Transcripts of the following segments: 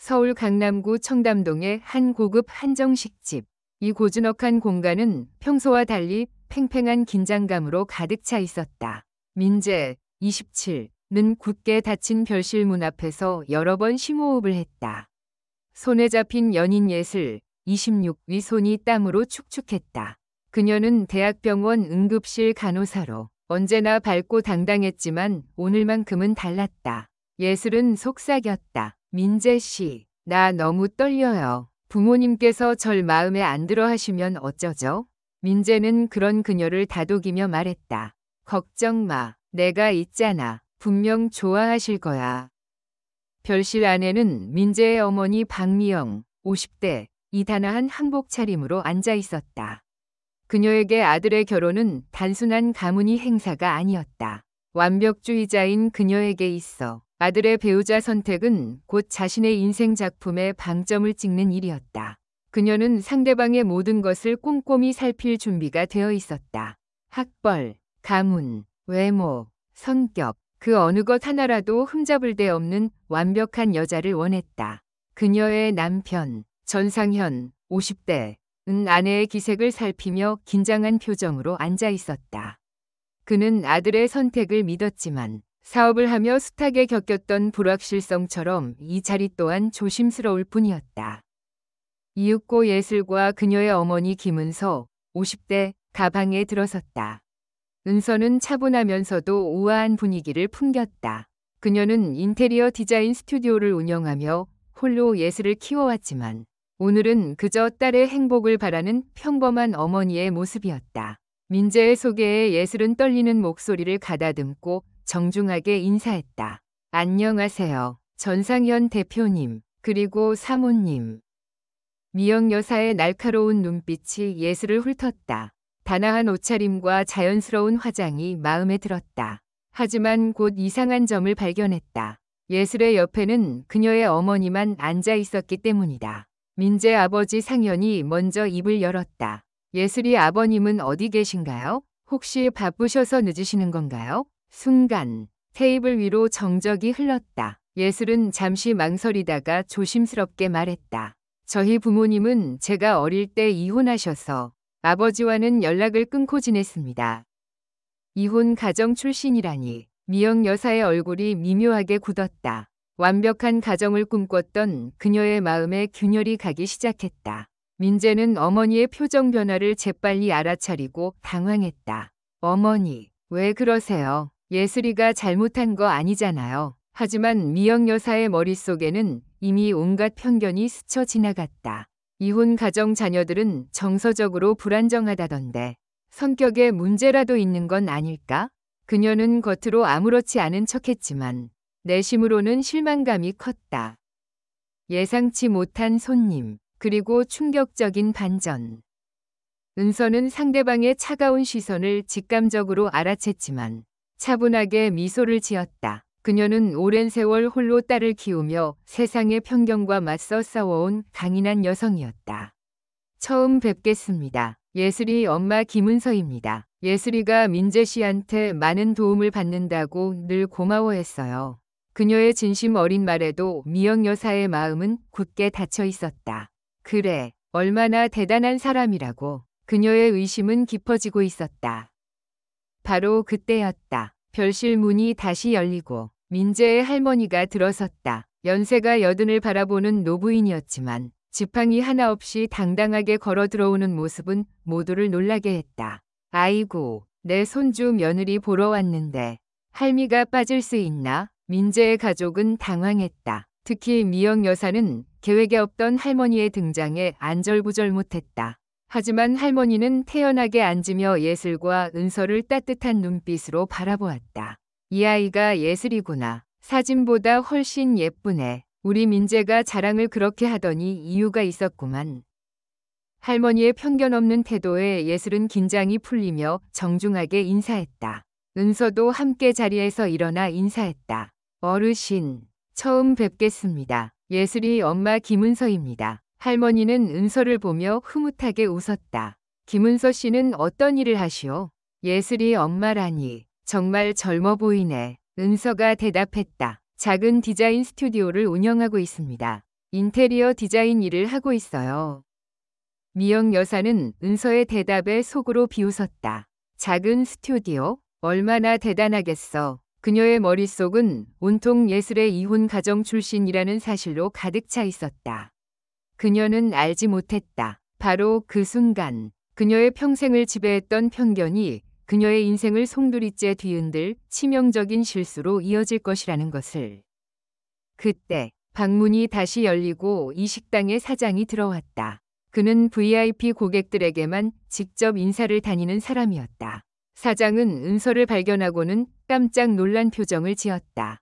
서울 강남구 청담동의 한 고급 한정식집. 이 고즈넉한 공간은 평소와 달리 팽팽한 긴장감으로 가득 차 있었다. 민재, 27는 굳게 닫힌 별실 문 앞에서 여러 번 심호흡을 했다. 손에 잡힌 연인 예슬, 26의 손이 땀으로 축축했다. 그녀는 대학병원 응급실 간호사로 언제나 밝고 당당했지만 오늘만큼은 달랐다. 예슬은 속삭였다. 민재 씨, 나 너무 떨려요. 부모님께서 절 마음에 안 들어 하시면 어쩌죠? 민재는 그런 그녀를 다독이며 말했다. 걱정 마. 내가 있잖아. 분명 좋아하실 거야. 별실 안에는 민재의 어머니 박미영, 50대, 이 단아한 한복 차림으로 앉아 있었다. 그녀에게 아들의 결혼은 단순한 가문이 행사가 아니었다. 완벽주의자인 그녀에게 있어 아들의 배우자 선택은 곧 자신의 인생 작품에 방점을 찍는 일이었다. 그녀는 상대방의 모든 것을 꼼꼼히 살필 준비가 되어 있었다. 학벌, 가문, 외모, 성격, 그 어느 것 하나라도 흠잡을 데 없는 완벽한 여자를 원했다. 그녀의 남편, 전상현, 50대는 아내의 기색을 살피며 긴장한 표정으로 앉아 있었다. 그는 아들의 선택을 믿었지만 사업을 하며 숱하게 겪었던 불확실성처럼 이 자리 또한 조심스러울 뿐이었다. 이윽고 예슬과 그녀의 어머니 김은서, 50대, 가방에 들어섰다. 은서는 차분하면서도 우아한 분위기를 풍겼다. 그녀는 인테리어 디자인 스튜디오를 운영하며 홀로 예슬을 키워왔지만 오늘은 그저 딸의 행복을 바라는 평범한 어머니의 모습이었다. 민재의 소개에 예슬은 떨리는 목소리를 가다듬고 정중하게 인사했다. 안녕하세요. 전상현 대표님, 그리고 사모님. 미영 여사의 날카로운 눈빛이 예슬을 훑었다. 단아한 옷차림과 자연스러운 화장이 마음에 들었다. 하지만 곧 이상한 점을 발견했다. 예슬의 옆에는 그녀의 어머니만 앉아 있었기 때문이다. 민재 아버지 상현이 먼저 입을 열었다. 예슬이 아버님은 어디 계신가요? 혹시 바쁘셔서 늦으시는 건가요? 순간 테이블 위로 정적이 흘렀다. 예슬은 잠시 망설이다가 조심스럽게 말했다. 저희 부모님은 제가 어릴 때 이혼하셔서 아버지와는 연락을 끊고 지냈습니다. 이혼 가정 출신이라니. 미영 여사의 얼굴이 미묘하게 굳었다. 완벽한 가정을 꿈꿨던 그녀의 마음에 균열이 가기 시작했다. 민재는 어머니의 표정 변화를 재빨리 알아차리고 당황했다. 어머니, 왜 그러세요? 예슬이가 잘못한 거 아니잖아요. 하지만 미영 여사의 머릿속에는 이미 온갖 편견이 스쳐 지나갔다. 이혼 가정 자녀들은 정서적으로 불안정하다던데 성격에 문제라도 있는 건 아닐까? 그녀는 겉으로 아무렇지 않은 척했지만 내심으로는 실망감이 컸다. 예상치 못한 손님, 그리고 충격적인 반전. 은서는 상대방의 차가운 시선을 직감적으로 알아챘지만 차분하게 미소를 지었다. 그녀는 오랜 세월 홀로 딸을 키우며 세상의 편견과 맞서 싸워온 강인한 여성이었다. 처음 뵙겠습니다. 예슬이 엄마 김은서입니다. 예슬이가 민재 씨한테 많은 도움을 받는다고 늘 고마워했어요. 그녀의 진심 어린 말에도 미영 여사의 마음은 굳게 닫혀 있었다. 그래, 얼마나 대단한 사람이라고. 그녀의 의심은 깊어지고 있었다. 바로 그때였다. 별실 문이 다시 열리고 민재의 할머니가 들어섰다. 연세가 80을 바라보는 노부인이었지만 지팡이 하나 없이 당당하게 걸어 들어오는 모습은 모두를 놀라게 했다. 아이고, 내 손주 며느리 보러 왔는데 할미가 빠질 수 있나? 민재의 가족은 당황했다. 특히 미영 여사는 계획에 없던 할머니의 등장에 안절부절 못했다. 하지만 할머니는 태연하게 앉으며 예슬과 은서를 따뜻한 눈빛으로 바라보았다. 이 아이가 예슬이구나. 사진보다 훨씬 예쁘네. 우리 민재가 자랑을 그렇게 하더니 이유가 있었구만. 할머니의 편견 없는 태도에 예슬은 긴장이 풀리며 정중하게 인사했다. 은서도 함께 자리에서 일어나 인사했다. 어르신, 처음 뵙겠습니다. 예슬이 엄마 김은서입니다. 할머니는 은서를 보며 흐뭇하게 웃었다. 김은서 씨는 어떤 일을 하시오? 예슬이 엄마라니 정말 젊어 보이네. 은서가 대답했다. 작은 디자인 스튜디오를 운영하고 있습니다. 인테리어 디자인 일을 하고 있어요. 미영 여사는 은서의 대답에 속으로 비웃었다. 작은 스튜디오? 얼마나 대단하겠어. 그녀의 머릿속은 온통 예술의 이혼 가정 출신이라는 사실로 가득 차 있었다. 그녀는 알지 못했다. 바로 그 순간 그녀의 평생을 지배했던 편견이 그녀의 인생을 송두리째 뒤흔들 치명적인 실수로 이어질 것이라는 것을. 그때 방문이 다시 열리고 이 식당의 사장이 들어왔다. 그는 VIP 고객들에게만 직접 인사를 다니는 사람이었다. 사장은 은서를 발견하고는 깜짝 놀란 표정을 지었다.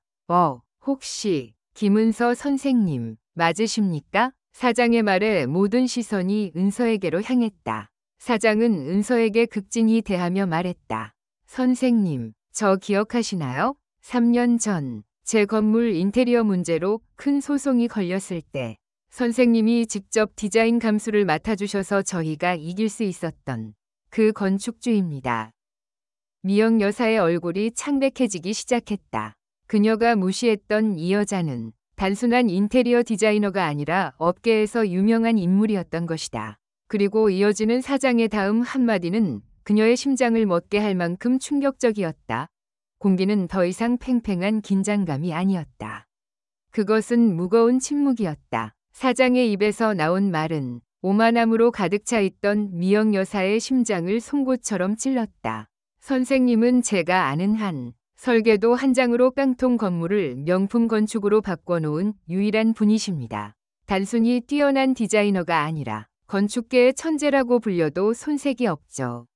혹시 김은서 선생님 맞으십니까? 사장의 말에 모든 시선이 은서에게로 향했다. 사장은 은서에게 극진히 대하며 말했다. 선생님, 저 기억하시나요? 3년 전 제 건물 인테리어 문제로 큰 소송이 걸렸을 때 선생님이 직접 디자인 감수를 맡아주셔서 저희가 이길 수 있었던 그 건축주입니다. 미영 여사의 얼굴이 창백해지기 시작했다. 그녀가 무시했던 이 여자는 단순한 인테리어 디자이너가 아니라 업계에서 유명한 인물이었던 것이다. 그리고 이어지는 사장의 다음 한마디는 그녀의 심장을 멎게 할 만큼 충격적이었다. 공기는 더 이상 팽팽한 긴장감이 아니었다. 그것은 무거운 침묵이었다. 사장의 입에서 나온 말은 오만함으로 가득 차 있던 미영 여사의 심장을 송곳처럼 찔렀다. 선생님은 제가 아는 한 설계도 한 장으로 깡통 건물을 명품 건축으로 바꿔놓은 유일한 분이십니다. 단순히 뛰어난 디자이너가 아니라 건축계의 천재라고 불려도 손색이 없죠.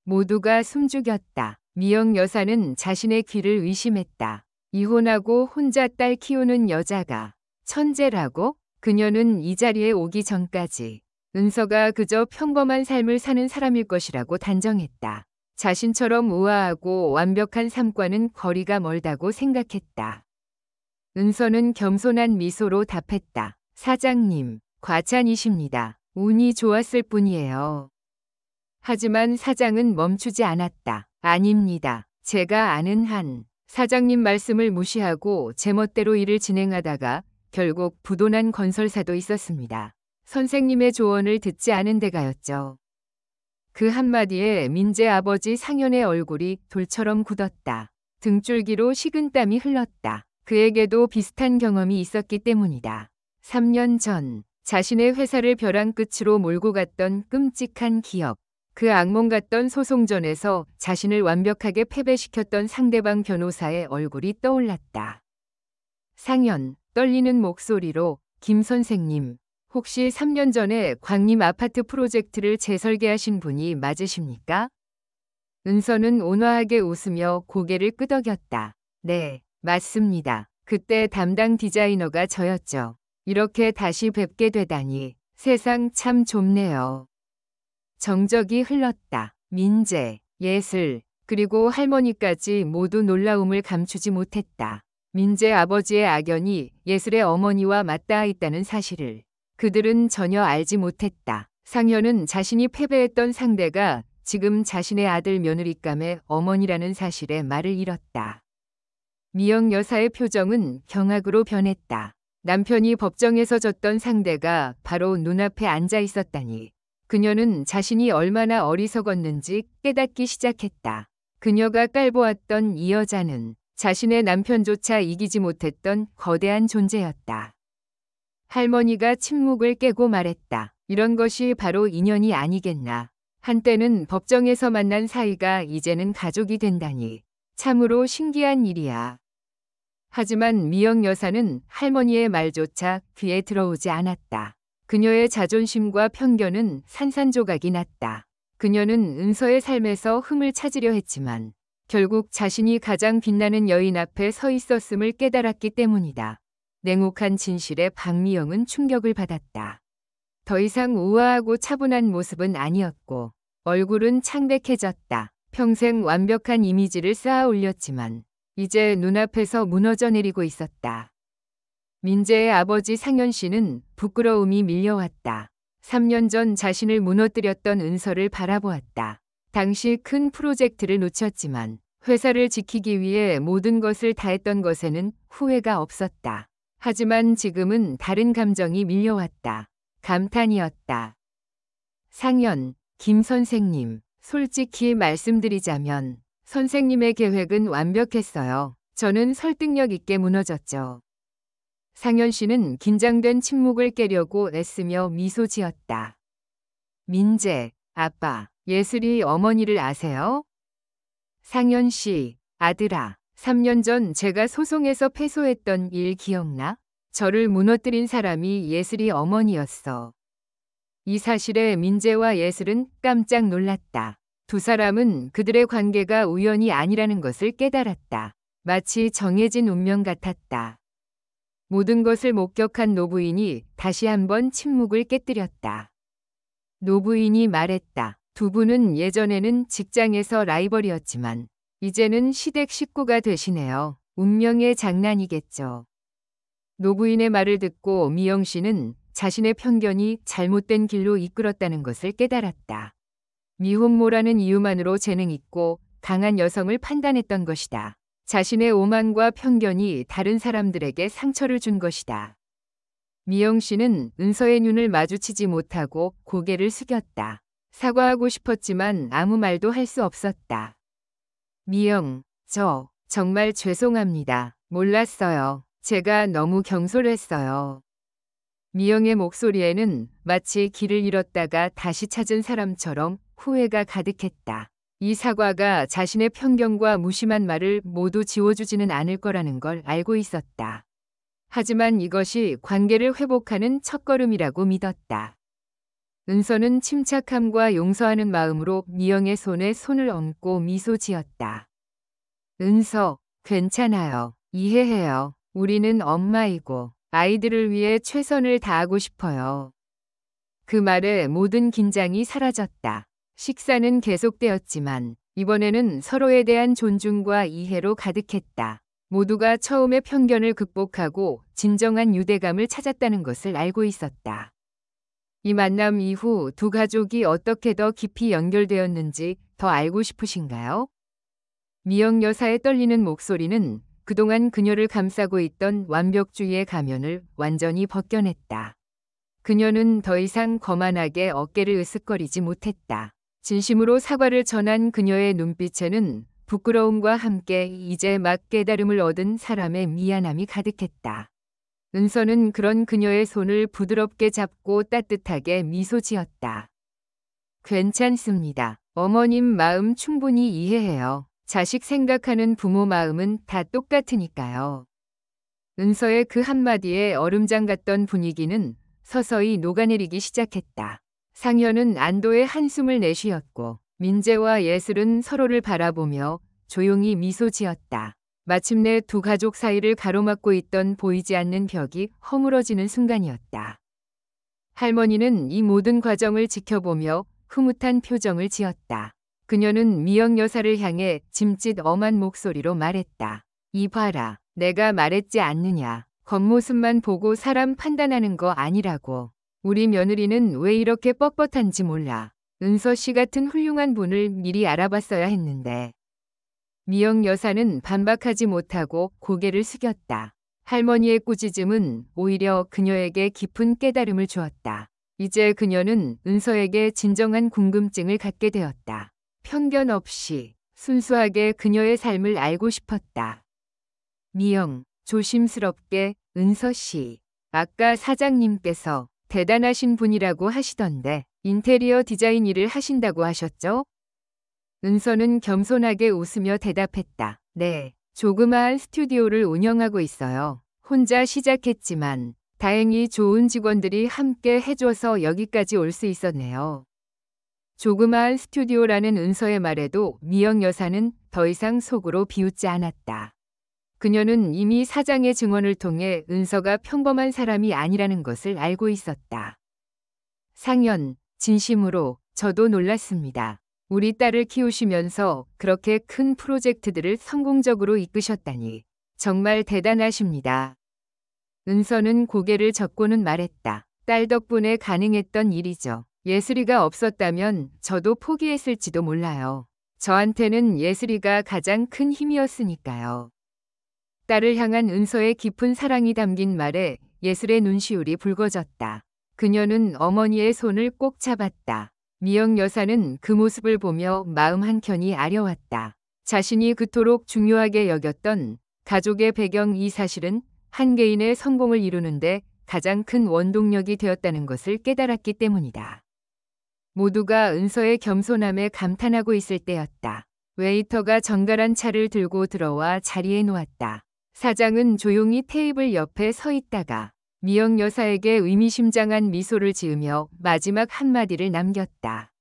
모두가 숨죽였다. 미영 여사는 자신의 귀를 의심했다. 이혼하고 혼자 딸 키우는 여자가 천재라고? 그녀는 이 자리에 오기 전까지 은서가 그저 평범한 삶을 사는 사람일 것이라고 단정했다. 자신처럼 우아하고 완벽한 삶과는 거리가 멀다고 생각했다. 은서는 겸손한 미소로 답했다. 사장님, 과찬이십니다. 운이 좋았을 뿐이에요. 하지만 사장은 멈추지 않았다. 아닙니다. 제가 아는 한 사장님 말씀을 무시하고 제멋대로 일을 진행하다가 결국 부도난 건설사도 있었습니다. 선생님의 조언을 듣지 않은 데가였죠. 그 한마디에 민재 아버지 상현의 얼굴이 돌처럼 굳었다. 등줄기로 식은땀이 흘렀다. 그에게도 비슷한 경험이 있었기 때문이다. 3년 전 자신의 회사를 벼랑 끝으로 몰고 갔던 끔찍한 기억. 그 악몽 같던 소송전에서 자신을 완벽하게 패배시켰던 상대방 변호사의 얼굴이 떠올랐다. 상현, 떨리는 목소리로 김 선생님, 혹시 3년 전에 광림 아파트 프로젝트를 재설계하신 분이 맞으십니까? 은서는 온화하게 웃으며 고개를 끄덕였다. 네, 맞습니다. 그때 담당 디자이너가 저였죠. 이렇게 다시 뵙게 되다니 세상 참 좁네요. 정적이 흘렀다. 민재, 예슬, 그리고 할머니까지 모두 놀라움을 감추지 못했다. 민재 아버지의 악연이 예슬의 어머니와 맞닿아 있다는 사실을 그들은 전혀 알지 못했다. 상현은 자신이 패배했던 상대가 지금 자신의 아들 며느리감의 어머니라는 사실에 말을 잃었다. 미영 여사의 표정은 경악으로 변했다. 남편이 법정에서 졌던 상대가 바로 눈앞에 앉아 있었다니. 그녀는 자신이 얼마나 어리석었는지 깨닫기 시작했다. 그녀가 깔보았던 이 여자는 자신의 남편조차 이기지 못했던 거대한 존재였다. 할머니가 침묵을 깨고 말했다. 이런 것이 바로 인연이 아니겠나. 한때는 법정에서 만난 사이가 이제는 가족이 된다니. 참으로 신기한 일이야. 하지만 미영 여사는 할머니의 말조차 귀에 들어오지 않았다. 그녀의 자존심과 편견은 산산조각이 났다. 그녀는 은서의 삶에서 흠을 찾으려 했지만 결국 자신이 가장 빛나는 여인 앞에 서 있었음을 깨달았기 때문이다. 냉혹한 진실에 박미영은 충격을 받았다. 더 이상 우아하고 차분한 모습은 아니었고 얼굴은 창백해졌다. 평생 완벽한 이미지를 쌓아 올렸지만 이제 눈앞에서 무너져 내리고 있었다. 민재의 아버지 상현 씨는 부끄러움이 밀려왔다. 3년 전 자신을 무너뜨렸던 은서를 바라보았다. 당시 큰 프로젝트를 놓쳤지만 회사를 지키기 위해 모든 것을 다했던 것에는 후회가 없었다. 하지만 지금은 다른 감정이 밀려왔다. 감탄이었다. 상연, 김 선생님, 솔직히 말씀드리자면 선생님의 계획은 완벽했어요. 저는 설득력 있게 무너졌죠. 상연 씨는 긴장된 침묵을 깨려고 애쓰며 미소 지었다. 민재, 아빠, 예슬이 어머니를 아세요? 상연 씨, 아들아, 3년 전 제가 소송에서 패소했던 일 기억나? 저를 무너뜨린 사람이 예슬이 어머니였어. 이 사실에 민재와 예슬은 깜짝 놀랐다. 두 사람은 그들의 관계가 우연이 아니라는 것을 깨달았다. 마치 정해진 운명 같았다. 모든 것을 목격한 노부인이 다시 한번 침묵을 깨뜨렸다. 노부인이 말했다. 두 분은 예전에는 직장에서 라이벌이었지만 이제는 시댁 식구가 되시네요. 운명의 장난이겠죠. 노부인의 말을 듣고 미영 씨는 자신의 편견이 잘못된 길로 이끌었다는 것을 깨달았다. 미혼모라는 이유만으로 재능 있고 강한 여성을 판단했던 것이다. 자신의 오만과 편견이 다른 사람들에게 상처를 준 것이다. 미영 씨는 은서의 눈을 마주치지 못하고 고개를 숙였다. 사과하고 싶었지만 아무 말도 할 수 없었다. 미영, 저 정말 죄송합니다. 몰랐어요. 제가 너무 경솔했어요. 미영의 목소리에는 마치 길을 잃었다가 다시 찾은 사람처럼 후회가 가득했다. 이 사과가 자신의 편견과 무심한 말을 모두 지워주지는 않을 거라는 걸 알고 있었다. 하지만 이것이 관계를 회복하는 첫걸음이라고 믿었다. 은서는 침착함과 용서하는 마음으로 미영의 손에 손을 얹고 미소 지었다. 은서, 괜찮아요. 이해해요. 우리는 엄마이고 아이들을 위해 최선을 다하고 싶어요. 그 말에 모든 긴장이 사라졌다. 식사는 계속되었지만 이번에는 서로에 대한 존중과 이해로 가득했다. 모두가 처음의 편견을 극복하고 진정한 유대감을 찾았다는 것을 알고 있었다. 이 만남 이후 두 가족이 어떻게 더 깊이 연결되었는지 더 알고 싶으신가요? 미영 여사의 떨리는 목소리는 그동안 그녀를 감싸고 있던 완벽주의의 가면을 완전히 벗겨냈다. 그녀는 더 이상 거만하게 어깨를 으쓱거리지 못했다. 진심으로 사과를 전한 그녀의 눈빛에는 부끄러움과 함께 이제 막 깨달음을 얻은 사람의 미안함이 가득했다. 은서는 그런 그녀의 손을 부드럽게 잡고 따뜻하게 미소 지었다. 괜찮습니다. 어머님 마음 충분히 이해해요. 자식 생각하는 부모 마음은 다 똑같으니까요. 은서의 그 한마디에 얼음장 같던 분위기는 서서히 녹아내리기 시작했다. 상현은 안도의 한숨을 내쉬었고 민재와 예슬은 서로를 바라보며 조용히 미소 지었다. 마침내 두 가족 사이를 가로막고 있던 보이지 않는 벽이 허물어지는 순간이었다. 할머니는 이 모든 과정을 지켜보며 흐뭇한 표정을 지었다. 그녀는 미영 여사를 향해 짐짓 엄한 목소리로 말했다. 이봐라, 내가 말했지 않느냐. 겉모습만 보고 사람 판단하는 거 아니라고. 우리 며느리는 왜 이렇게 뻣뻣한지 몰라. 은서 씨 같은 훌륭한 분을 미리 알아봤어야 했는데. 미영 여사는 반박하지 못하고 고개를 숙였다. 할머니의 꾸짖음은 오히려 그녀에게 깊은 깨달음을 주었다. 이제 그녀는 은서에게 진정한 궁금증을 갖게 되었다. 편견 없이 순수하게 그녀의 삶을 알고 싶었다. 미영, 조심스럽게, 은서 씨. 아까 사장님께서 대단하신 분이라고 하시던데 인테리어 디자인 일을 하신다고 하셨죠? 은서는 겸손하게 웃으며 대답했다. 네, 조그마한 스튜디오를 운영하고 있어요. 혼자 시작했지만 다행히 좋은 직원들이 함께 해줘서 여기까지 올 수 있었네요. 조그마한 스튜디오라는 은서의 말에도 미영 여사는 더 이상 속으로 비웃지 않았다. 그녀는 이미 사장의 증언을 통해 은서가 평범한 사람이 아니라는 것을 알고 있었다. 상연, 진심으로 저도 놀랐습니다. 우리 딸을 키우시면서 그렇게 큰 프로젝트들을 성공적으로 이끄셨다니 정말 대단하십니다. 은서는 고개를 젓고는 말했다. 딸 덕분에 가능했던 일이죠. 예슬이가 없었다면 저도 포기했을지도 몰라요. 저한테는 예슬이가 가장 큰 힘이었으니까요. 딸을 향한 은서의 깊은 사랑이 담긴 말에 예슬의 눈시울이 붉어졌다. 그녀는 어머니의 손을 꼭 잡았다. 미영 여사는 그 모습을 보며 마음 한켠이 아려왔다. 자신이 그토록 중요하게 여겼던 가족의 배경, 이 사실은 한 개인의 성공을 이루는데 가장 큰 원동력이 되었다는 것을 깨달았기 때문이다. 모두가 은서의 겸손함에 감탄하고 있을 때였다. 웨이터가 정갈한 차를 들고 들어와 자리에 놓았다. 사장은 조용히 테이블 옆에 서 있다가 미영 여사에게 의미심장한 미소를 지으며 마지막 한마디를 남겼다.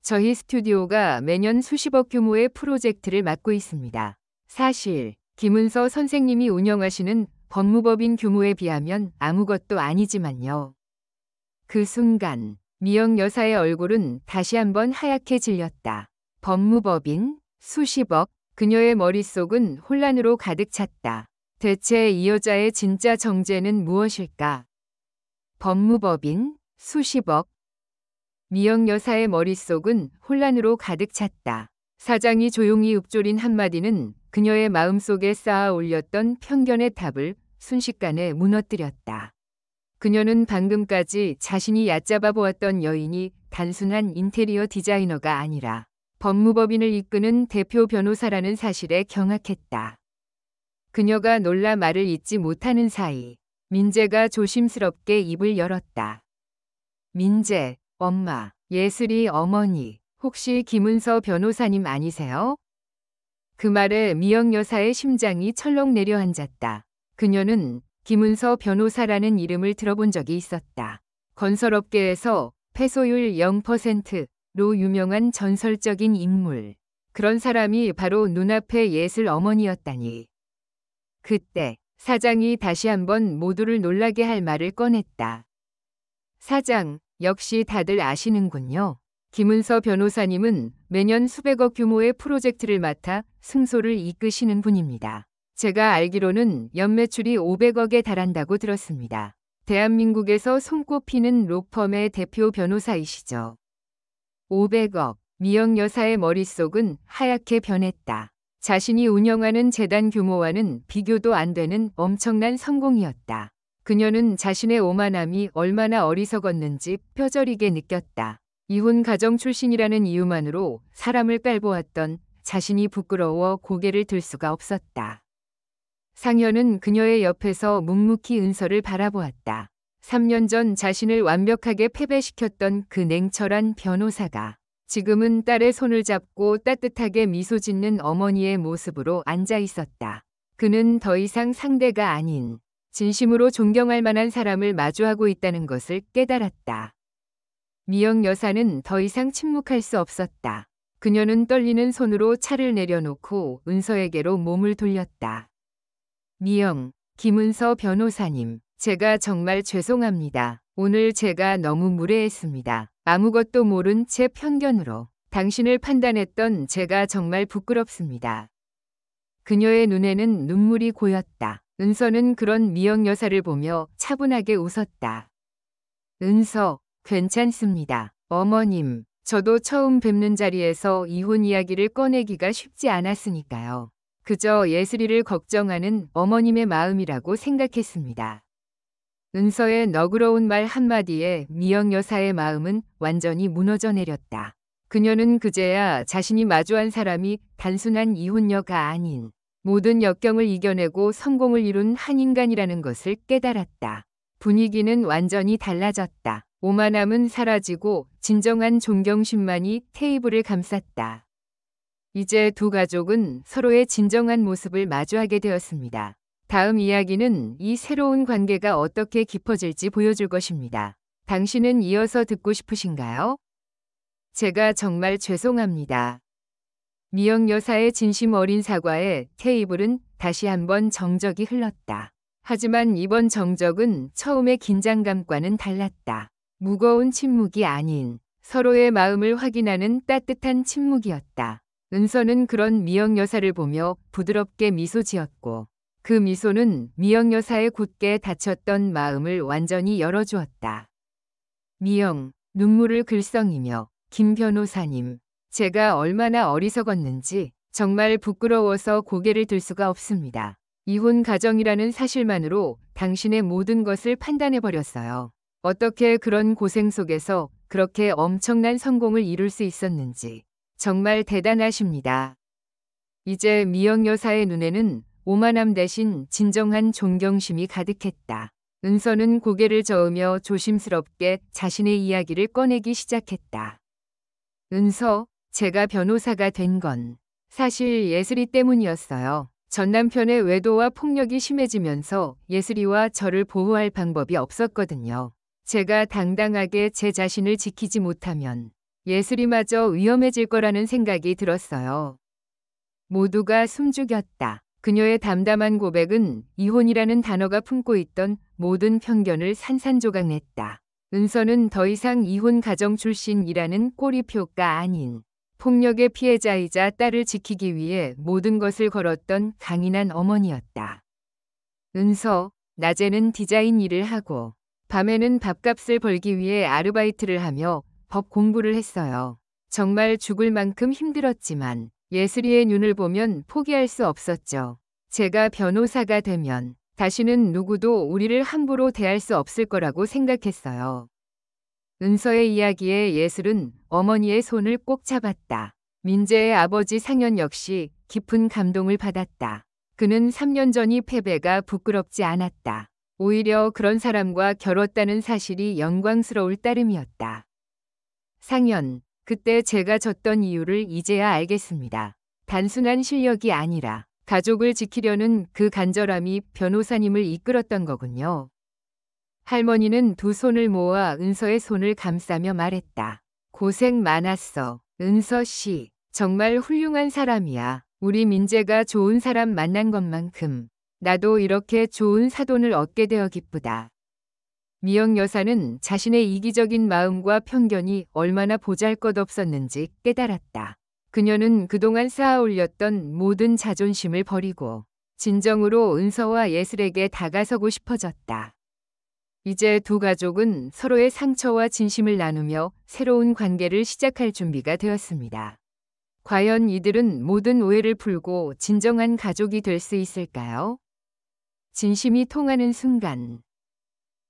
저희 스튜디오가 매년 수십억 규모의 프로젝트를 맡고 있습니다. 사실 김은서 선생님이 운영하시는 법무법인 규모에 비하면 아무것도 아니지만요. 그 순간 미영 여사의 얼굴은 다시 한번 하얗게 질렸다. 법무법인, 수십억, 그녀의 머릿속은 혼란으로 가득 찼다. 대체 이 여자의 진짜 정체는 무엇일까? 법무법인, 수십억. 미영 여사의 머릿속은 혼란으로 가득 찼다. 사장이 조용히 읊조린 한마디는 그녀의 마음속에 쌓아 올렸던 편견의 탑을 순식간에 무너뜨렸다. 그녀는 방금까지 자신이 얕잡아 보았던 여인이 단순한 인테리어 디자이너가 아니라 법무법인을 이끄는 대표 변호사라는 사실에 경악했다. 그녀가 놀라 말을 잇지 못하는 사이 민재가 조심스럽게 입을 열었다. 민재, 엄마, 예슬이 어머니, 혹시 김은서 변호사님 아니세요? 그 말에 미영 여사의 심장이 철렁 내려앉았다. 그녀는 김은서 변호사라는 이름을 들어본 적이 있었다. 건설업계에서 패소율 0%로 유명한 전설적인 인물. 그런 사람이 바로 눈앞의 예슬 어머니였다니. 그때 사장이 다시 한번 모두를 놀라게 할 말을 꺼냈다. 사장, 역시 다들 아시는군요. 김은서 변호사님은 매년 수백억 규모의 프로젝트를 맡아 승소를 이끄시는 분입니다. 제가 알기로는 연매출이 500억에 달한다고 들었습니다. 대한민국에서 손꼽히는 로펌의 대표 변호사이시죠. 500억. 미영 여사의 머릿속은 하얗게 변했다. 자신이 운영하는 재단 규모와는 비교도 안 되는 엄청난 성공이었다. 그녀는 자신의 오만함이 얼마나 어리석었는지 뼈저리게 느꼈다. 이혼 가정 출신이라는 이유만으로 사람을 깔보았던 자신이 부끄러워 고개를 들 수가 없었다. 상현은 그녀의 옆에서 묵묵히 은서를 바라보았다. 3년 전 자신을 완벽하게 패배시켰던 그 냉철한 변호사가 지금은 딸의 손을 잡고 따뜻하게 미소 짓는 어머니의 모습으로 앉아 있었다. 그는 더 이상 상대가 아닌 진심으로 존경할 만한 사람을 마주하고 있다는 것을 깨달았다. 미영 여사는 더 이상 침묵할 수 없었다. 그녀는 떨리는 손으로 차를 내려놓고 은서에게로 몸을 돌렸다. 미영, 김은서 변호사님, 제가 정말 죄송합니다. 오늘 제가 너무 무례했습니다. 아무것도 모른 제 편견으로 당신을 판단했던 제가 정말 부끄럽습니다. 그녀의 눈에는 눈물이 고였다. 은서는 그런 미영 여사를 보며 차분하게 웃었다. 은서, 괜찮습니다. 어머님, 저도 처음 뵙는 자리에서 이혼 이야기를 꺼내기가 쉽지 않았으니까요. 그저 예슬이를 걱정하는 어머님의 마음이라고 생각했습니다. 은서의 너그러운 말 한마디에 미영 여사의 마음은 완전히 무너져 내렸다. 그녀는 그제야 자신이 마주한 사람이 단순한 이혼녀가 아닌 모든 역경을 이겨내고 성공을 이룬 한 인간이라는 것을 깨달았다. 분위기는 완전히 달라졌다. 오만함은 사라지고 진정한 존경심만이 테이블을 감쌌다. 이제 두 가족은 서로의 진정한 모습을 마주하게 되었습니다. 다음 이야기는 이 새로운 관계가 어떻게 깊어질지 보여줄 것입니다. 당신은 이어서 듣고 싶으신가요? 제가 정말 죄송합니다. 미영 여사의 진심 어린 사과에 테이블은 다시 한번 정적이 흘렀다. 하지만 이번 정적은 처음의 긴장감과는 달랐다. 무거운 침묵이 아닌 서로의 마음을 확인하는 따뜻한 침묵이었다. 은서는 그런 미영 여사를 보며 부드럽게 미소 지었고 그 미소는 미영 여사의 굳게 닫혔던 마음을 완전히 열어주었다. 미영, 눈물을 글썽이며 김 변호사님, 제가 얼마나 어리석었는지 정말 부끄러워서 고개를 들 수가 없습니다. 이혼 가정이라는 사실만으로 당신의 모든 것을 판단해버렸어요. 어떻게 그런 고생 속에서 그렇게 엄청난 성공을 이룰 수 있었는지 정말 대단하십니다. 이제 미영 여사의 눈에는 오만함 대신 진정한 존경심이 가득했다. 은서는 고개를 저으며 조심스럽게 자신의 이야기를 꺼내기 시작했다. 은서, 제가 변호사가 된 건 사실 예슬이 때문이었어요. 전 남편의 외도와 폭력이 심해지면서 예슬이와 저를 보호할 방법이 없었거든요. 제가 당당하게 제 자신을 지키지 못하면 예슬이마저 위험해질 거라는 생각이 들었어요. 모두가 숨죽였다. 그녀의 담담한 고백은 이혼이라는 단어가 품고 있던 모든 편견을 산산조각냈다. 은서는 더 이상 이혼 가정 출신이라는 꼬리표가 아닌 폭력의 피해자이자 딸을 지키기 위해 모든 것을 걸었던 강인한 어머니였다. 은서, 낮에는 디자인 일을 하고 밤에는 밥값을 벌기 위해 아르바이트를 하며 법 공부를 했어요. 정말 죽을 만큼 힘들었지만 예슬이의 눈을 보면 포기할 수 없었죠. 제가 변호사가 되면 다시는 누구도 우리를 함부로 대할 수 없을 거라고 생각했어요. 은서의 이야기에 예슬은 어머니의 손을 꼭 잡았다. 민재의 아버지 상현 역시 깊은 감동을 받았다. 그는 3년 전이 패배가 부끄럽지 않았다. 오히려 그런 사람과 결혼했다는 사실이 영광스러울 따름이었다. 상현, 그때 제가 졌던 이유를 이제야 알겠습니다. 단순한 실력이 아니라 가족을 지키려는 그 간절함이 변호사님을 이끌었던 거군요. 할머니는 두 손을 모아 은서의 손을 감싸며 말했다. 고생 많았어. 은서 씨, 정말 훌륭한 사람이야. 우리 민재가 좋은 사람 만난 것만큼 나도 이렇게 좋은 사돈을 얻게 되어 기쁘다. 미영 여사는 자신의 이기적인 마음과 편견이 얼마나 보잘것없었는지 깨달았다. 그녀는 그동안 쌓아 올렸던 모든 자존심을 버리고 진정으로 은서와 예슬에게 다가서고 싶어졌다. 이제 두 가족은 서로의 상처와 진심을 나누며 새로운 관계를 시작할 준비가 되었습니다. 과연 이들은 모든 오해를 풀고 진정한 가족이 될 수 있을까요? 진심이 통하는 순간,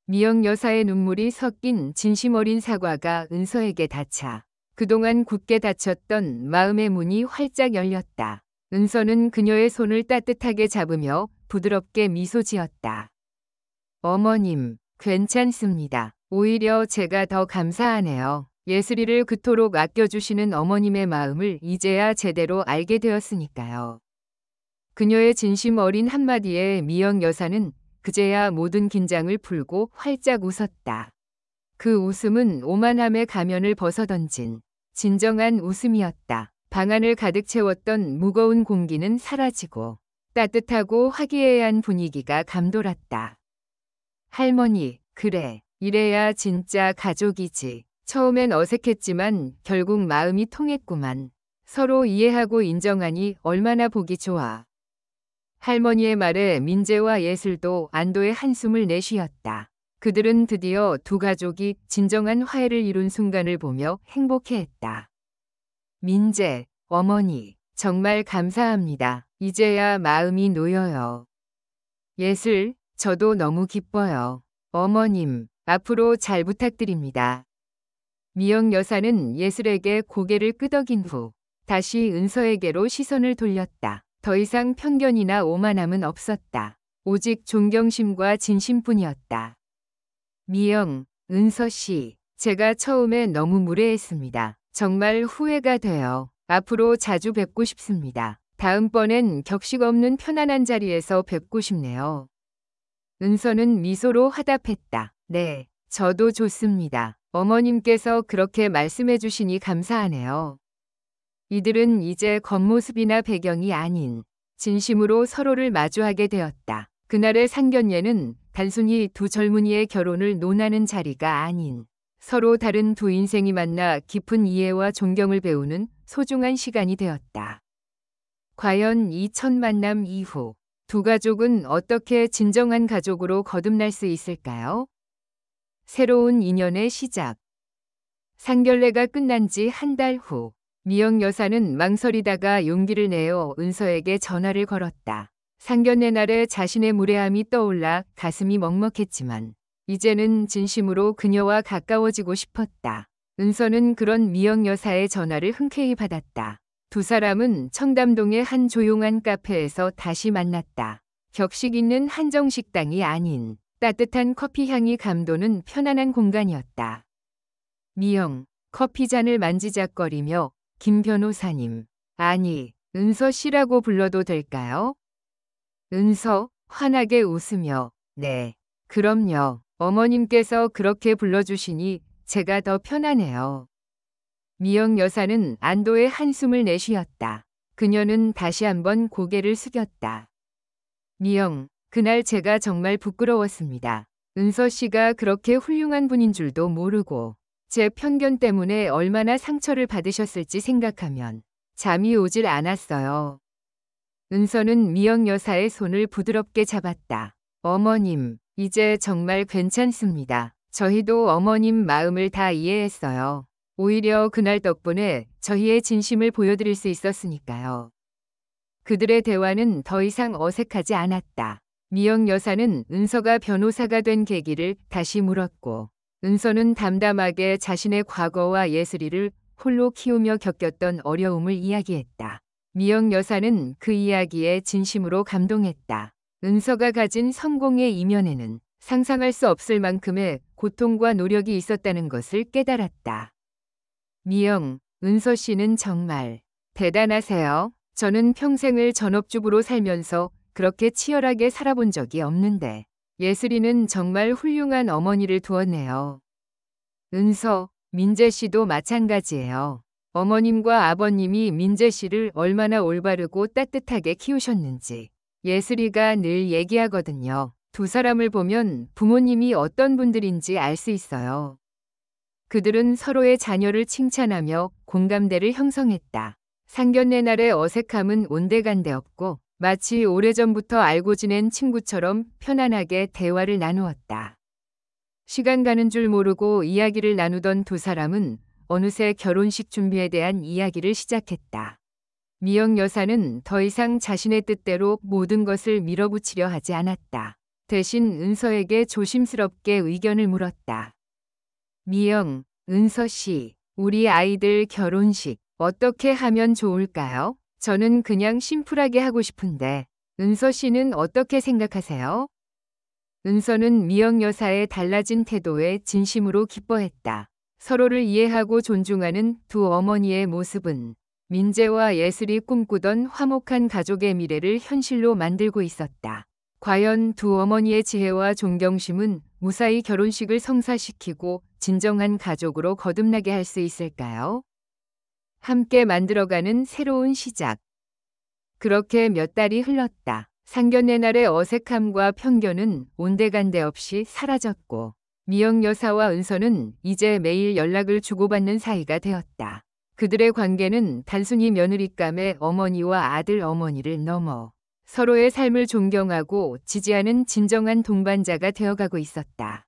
미영 여사의 눈물이 섞인 진심 어린 사과가 은서에게 닿자 그동안 굳게 닫혔던 마음의 문이 활짝 열렸다. 은서는 그녀의 손을 따뜻하게 잡으며 부드럽게 미소 지었다. 어머님, 괜찮습니다. 오히려 제가 더 감사하네요. 예슬이를 그토록 아껴주시는 어머님의 마음을 이제야 제대로 알게 되었으니까요. 그녀의 진심 어린 한마디에 미영 여사는 그제야 모든 긴장을 풀고 활짝 웃었다. 그 웃음은 오만함의 가면을 벗어던진 진정한 웃음이었다. 방 안을 가득 채웠던 무거운 공기는 사라지고 따뜻하고 화기애애한 분위기가 감돌았다. 할머니, 그래. 이래야 진짜 가족이지. 처음엔 어색했지만 결국 마음이 통했구만. 서로 이해하고 인정하니 얼마나 보기 좋아. 할머니의 말에 민재와 예슬도 안도의 한숨을 내쉬었다. 그들은 드디어 두 가족이 진정한 화해를 이룬 순간을 보며 행복해했다. 민재, 어머니, 정말 감사합니다. 이제야 마음이 놓여요. 예슬, 저도 너무 기뻐요. 어머님, 앞으로 잘 부탁드립니다. 미영 여사는 예슬에게 고개를 끄덕인 후 다시 은서에게로 시선을 돌렸다. 더 이상 편견이나 오만함은 없었다. 오직 존경심과 진심뿐이었다. 미영, 은서 씨, 제가 처음에 너무 무례했습니다. 정말 후회가 돼요. 앞으로 자주 뵙고 싶습니다. 다음번엔 격식 없는 편안한 자리에서 뵙고 싶네요. 은서는 미소로 화답했다. 네, 저도 좋습니다. 어머님께서 그렇게 말씀해 주시니 감사하네요. 이들은 이제 겉모습이나 배경이 아닌 진심으로 서로를 마주하게 되었다. 그날의 상견례는 단순히 두 젊은이의 결혼을 논하는 자리가 아닌 서로 다른 두 인생이 만나 깊은 이해와 존경을 배우는 소중한 시간이 되었다. 과연 이 첫 만남 이후 두 가족은 어떻게 진정한 가족으로 거듭날 수 있을까요? 새로운 인연의 시작. 상견례가 끝난 지 한 달 후, 미영 여사는 망설이다가 용기를 내어 은서에게 전화를 걸었다. 상견례 날에 자신의 무례함이 떠올라 가슴이 먹먹했지만 이제는 진심으로 그녀와 가까워지고 싶었다. 은서는 그런 미영 여사의 전화를 흔쾌히 받았다. 두 사람은 청담동의 한 조용한 카페에서 다시 만났다. 격식 있는 한정식당이 아닌 따뜻한 커피 향이 감도는 편안한 공간이었다. 미영, 커피 잔을 만지작거리며 김 변호사님, 아니, 은서 씨라고 불러도 될까요? 은서, 환하게 웃으며, 네, 그럼요. 어머님께서 그렇게 불러주시니 제가 더 편하네요. 미영 여사는 안도의 한숨을 내쉬었다. 그녀는 다시 한번 고개를 숙였다. 미영, 그날 제가 정말 부끄러웠습니다. 은서 씨가 그렇게 훌륭한 분인 줄도 모르고 제 편견 때문에 얼마나 상처를 받으셨을지 생각하면 잠이 오질 않았어요. 은서는 미영 여사의 손을 부드럽게 잡았다. 어머님, 이제 정말 괜찮습니다. 저희도 어머님 마음을 다 이해했어요. 오히려 그날 덕분에 저희의 진심을 보여드릴 수 있었으니까요. 그들의 대화는 더 이상 어색하지 않았다. 미영 여사는 은서가 변호사가 된 계기를 다시 물었고, 은서는 담담하게 자신의 과거와 예슬이를 홀로 키우며 겪었던 어려움을 이야기했다. 미영 여사는 그 이야기에 진심으로 감동했다. 은서가 가진 성공의 이면에는 상상할 수 없을 만큼의 고통과 노력이 있었다는 것을 깨달았다. 미영, 은서 씨는 정말 대단하세요. 저는 평생을 전업주부로 살면서 그렇게 치열하게 살아본 적이 없는데 예슬이는 정말 훌륭한 어머니를 두었네요. 은서, 민재 씨도 마찬가지예요. 어머님과 아버님이 민재 씨를 얼마나 올바르고 따뜻하게 키우셨는지 예슬이가 늘 얘기하거든요. 두 사람을 보면 부모님이 어떤 분들인지 알 수 있어요. 그들은 서로의 자녀를 칭찬하며 공감대를 형성했다. 상견례 날의 어색함은 온데간데없고 마치 오래전부터 알고 지낸 친구처럼 편안하게 대화를 나누었다. 시간 가는 줄 모르고 이야기를 나누던 두 사람은 어느새 결혼식 준비에 대한 이야기를 시작했다. 미영 여사는 더 이상 자신의 뜻대로 모든 것을 밀어붙이려 하지 않았다. 대신 은서에게 조심스럽게 의견을 물었다. 미영, 은서 씨, 우리 아이들 결혼식 어떻게 하면 좋을까요? 저는 그냥 심플하게 하고 싶은데 은서 씨는 어떻게 생각하세요? 은서는 미영 여사의 달라진 태도에 진심으로 기뻐했다. 서로를 이해하고 존중하는 두 어머니의 모습은 민재와 예슬이 꿈꾸던 화목한 가족의 미래를 현실로 만들고 있었다. 과연 두 어머니의 지혜와 존경심은 무사히 결혼식을 성사시키고 진정한 가족으로 거듭나게 할 수 있을까요? 함께 만들어가는 새로운 시작. 그렇게 몇 달이 흘렀다. 상견례 날의 어색함과 편견은 온데간데 없이 사라졌고 미영 여사와 은서는 이제 매일 연락을 주고받는 사이가 되었다. 그들의 관계는 단순히 며느리감의 어머니와 아들 어머니를 넘어 서로의 삶을 존경하고 지지하는 진정한 동반자가 되어가고 있었다.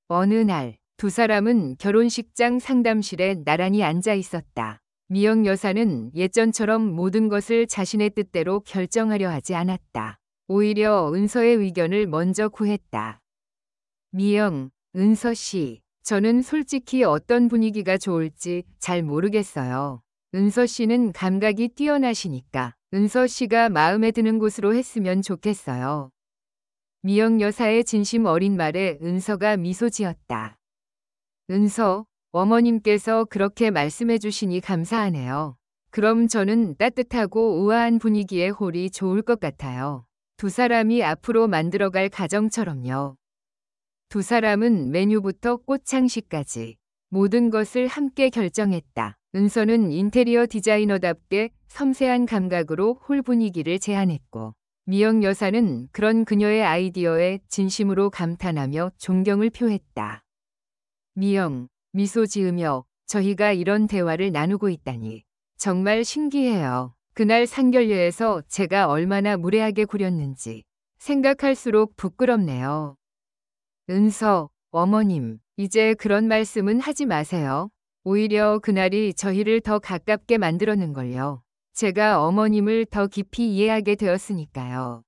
어느 날 두 사람은 결혼식장 상담실에 나란히 앉아 있었다. 미영 여사는 예전처럼 모든 것을 자신의 뜻대로 결정하려 하지 않았다. 오히려 은서의 의견을 먼저 구했다. 미영, 은서 씨, 저는 솔직히 어떤 분위기가 좋을지 잘 모르겠어요. 은서 씨는 감각이 뛰어나시니까 은서 씨가 마음에 드는 곳으로 했으면 좋겠어요. 미영 여사의 진심 어린 말에 은서가 미소 지었다. 은서, 어머님께서 그렇게 말씀해 주시니 감사하네요. 그럼 저는 따뜻하고 우아한 분위기의 홀이 좋을 것 같아요. 두 사람이 앞으로 만들어갈 가정처럼요. 두 사람은 메뉴부터 꽃장식까지 모든 것을 함께 결정했다. 은서는 인테리어 디자이너답게 섬세한 감각으로 홀 분위기를 제안했고 미영 여사는 그런 그녀의 아이디어에 진심으로 감탄하며 존경을 표했다. 미영, 미소 지으며 저희가 이런 대화를 나누고 있다니 정말 신기해요. 그날 상견례에서 제가 얼마나 무례하게 구렸는지 생각할수록 부끄럽네요. 은서, 어머님, 이제 그런 말씀은 하지 마세요. 오히려 그날이 저희를 더 가깝게 만들었는걸요. 제가 어머님을 더 깊이 이해하게 되었으니까요.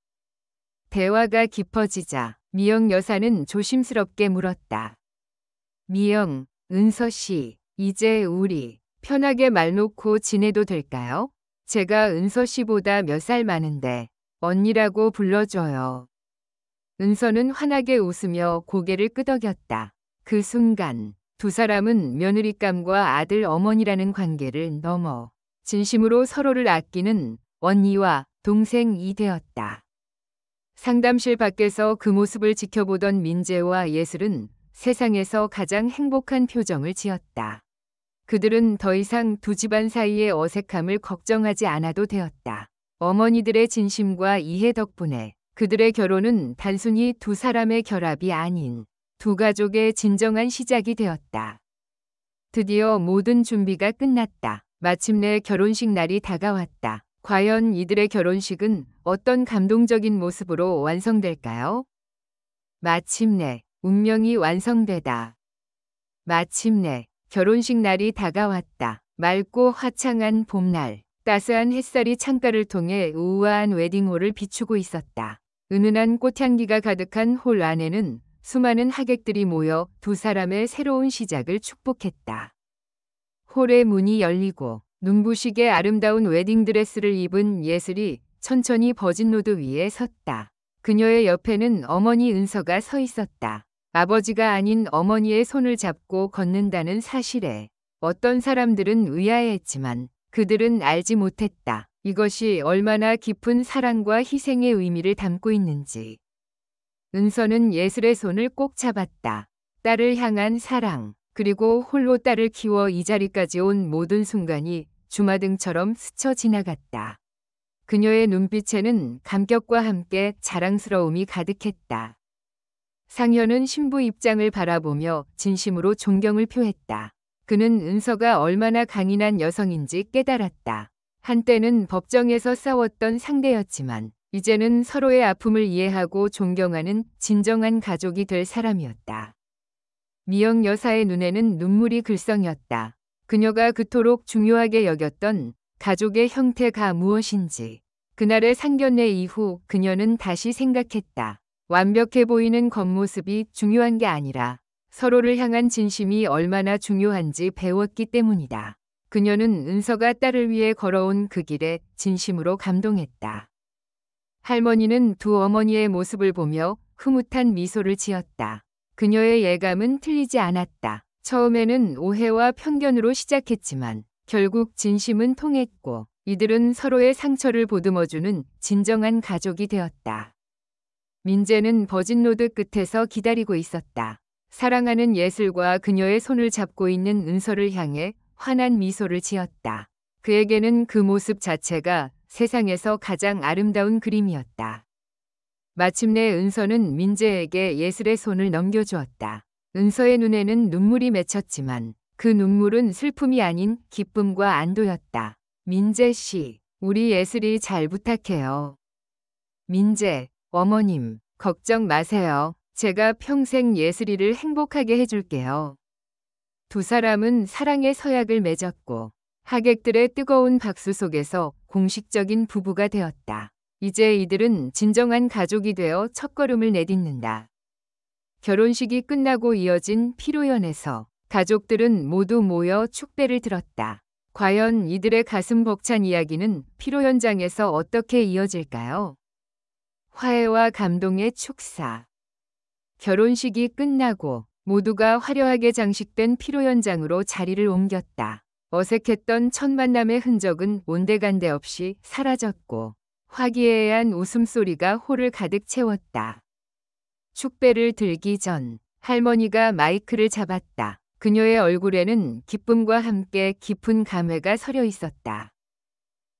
대화가 깊어지자 미영 여사는 조심스럽게 물었다. 미영, 은서 씨, 이제 우리 편하게 말 놓고 지내도 될까요? 제가 은서 씨보다 몇 살 많은데 언니라고 불러줘요. 은서는 환하게 웃으며 고개를 끄덕였다. 그 순간 두 사람은 며느리감과 아들 어머니라는 관계를 넘어 진심으로 서로를 아끼는 언니와 동생이 되었다. 상담실 밖에서 그 모습을 지켜보던 민재와 예슬은 세상에서 가장 행복한 표정을 지었다. 그들은 더 이상 두 집안 사이의 어색함을 걱정하지 않아도 되었다. 어머니들의 진심과 이해 덕분에 그들의 결혼은 단순히 두 사람의 결합이 아닌 두 가족의 진정한 시작이 되었다. 드디어 모든 준비가 끝났다. 마침내 결혼식 날이 다가왔다. 과연 이들의 결혼식은 어떤 감동적인 모습으로 완성될까요? 마침내 운명이 완성되다. 마침내 결혼식 날이 다가왔다. 맑고 화창한 봄날, 따스한 햇살이 창가를 통해 우아한 웨딩홀을 비추고 있었다. 은은한 꽃향기가 가득한 홀 안에는 수많은 하객들이 모여 두 사람의 새로운 시작을 축복했다. 홀의 문이 열리고 눈부시게 아름다운 웨딩드레스를 입은 예슬이 천천히 버진로드 위에 섰다. 그녀의 옆에는 어머니 은서가 서 있었다. 아버지가 아닌 어머니의 손을 잡고 걷는다는 사실에 어떤 사람들은 의아해했지만 그들은 알지 못했다. 이것이 얼마나 깊은 사랑과 희생의 의미를 담고 있는지. 은서는 예슬의 손을 꼭 잡았다. 딸을 향한 사랑, 그리고 홀로 딸을 키워 이 자리까지 온 모든 순간이 주마등처럼 스쳐 지나갔다. 그녀의 눈빛에는 감격과 함께 자랑스러움이 가득했다. 상현은 신부 입장을 바라보며 진심으로 존경을 표했다. 그는 은서가 얼마나 강인한 여성인지 깨달았다. 한때는 법정에서 싸웠던 상대였지만 이제는 서로의 아픔을 이해하고 존경하는 진정한 가족이 될 사람이었다. 미영 여사의 눈에는 눈물이 글썽였다. 그녀가 그토록 중요하게 여겼던 가족의 형태가 무엇인지. 그날의 상견례 이후 그녀는 다시 생각했다. 완벽해 보이는 겉모습이 중요한 게 아니라 서로를 향한 진심이 얼마나 중요한지 배웠기 때문이다. 그녀는 은서가 딸을 위해 걸어온 그 길에 진심으로 감동했다. 할머니는 두 어머니의 모습을 보며 흐뭇한 미소를 지었다. 그녀의 예감은 틀리지 않았다. 처음에는 오해와 편견으로 시작했지만 결국 진심은 통했고 이들은 서로의 상처를 보듬어주는 진정한 가족이 되었다. 민재는 버진로드 끝에서 기다리고 있었다. 사랑하는 예슬과 그녀의 손을 잡고 있는 은서를 향해 환한 미소를 지었다. 그에게는 그 모습 자체가 세상에서 가장 아름다운 그림이었다. 마침내 은서는 민재에게 예슬의 손을 넘겨주었다. 은서의 눈에는 눈물이 맺혔지만 그 눈물은 슬픔이 아닌 기쁨과 안도였다. 민재 씨, 우리 예슬이 잘 부탁해요. 민재, 어머님, 걱정 마세요. 제가 평생 예슬이를 행복하게 해줄게요. 두 사람은 사랑의 서약을 맺었고 하객들의 뜨거운 박수 속에서 공식적인 부부가 되었다. 이제 이들은 진정한 가족이 되어 첫걸음을 내딛는다. 결혼식이 끝나고 이어진 피로연에서 가족들은 모두 모여 축배를 들었다. 과연 이들의 가슴 벅찬 이야기는 피로연장에서 어떻게 이어질까요? 화해와 감동의 축사. 결혼식이 끝나고 모두가 화려하게 장식된 피로연장으로 자리를 옮겼다. 어색했던 첫 만남의 흔적은 온데간데 없이 사라졌고 화기애애한 웃음소리가 홀을 가득 채웠다. 축배를 들기 전 할머니가 마이크를 잡았다. 그녀의 얼굴에는 기쁨과 함께 깊은 감회가 서려 있었다.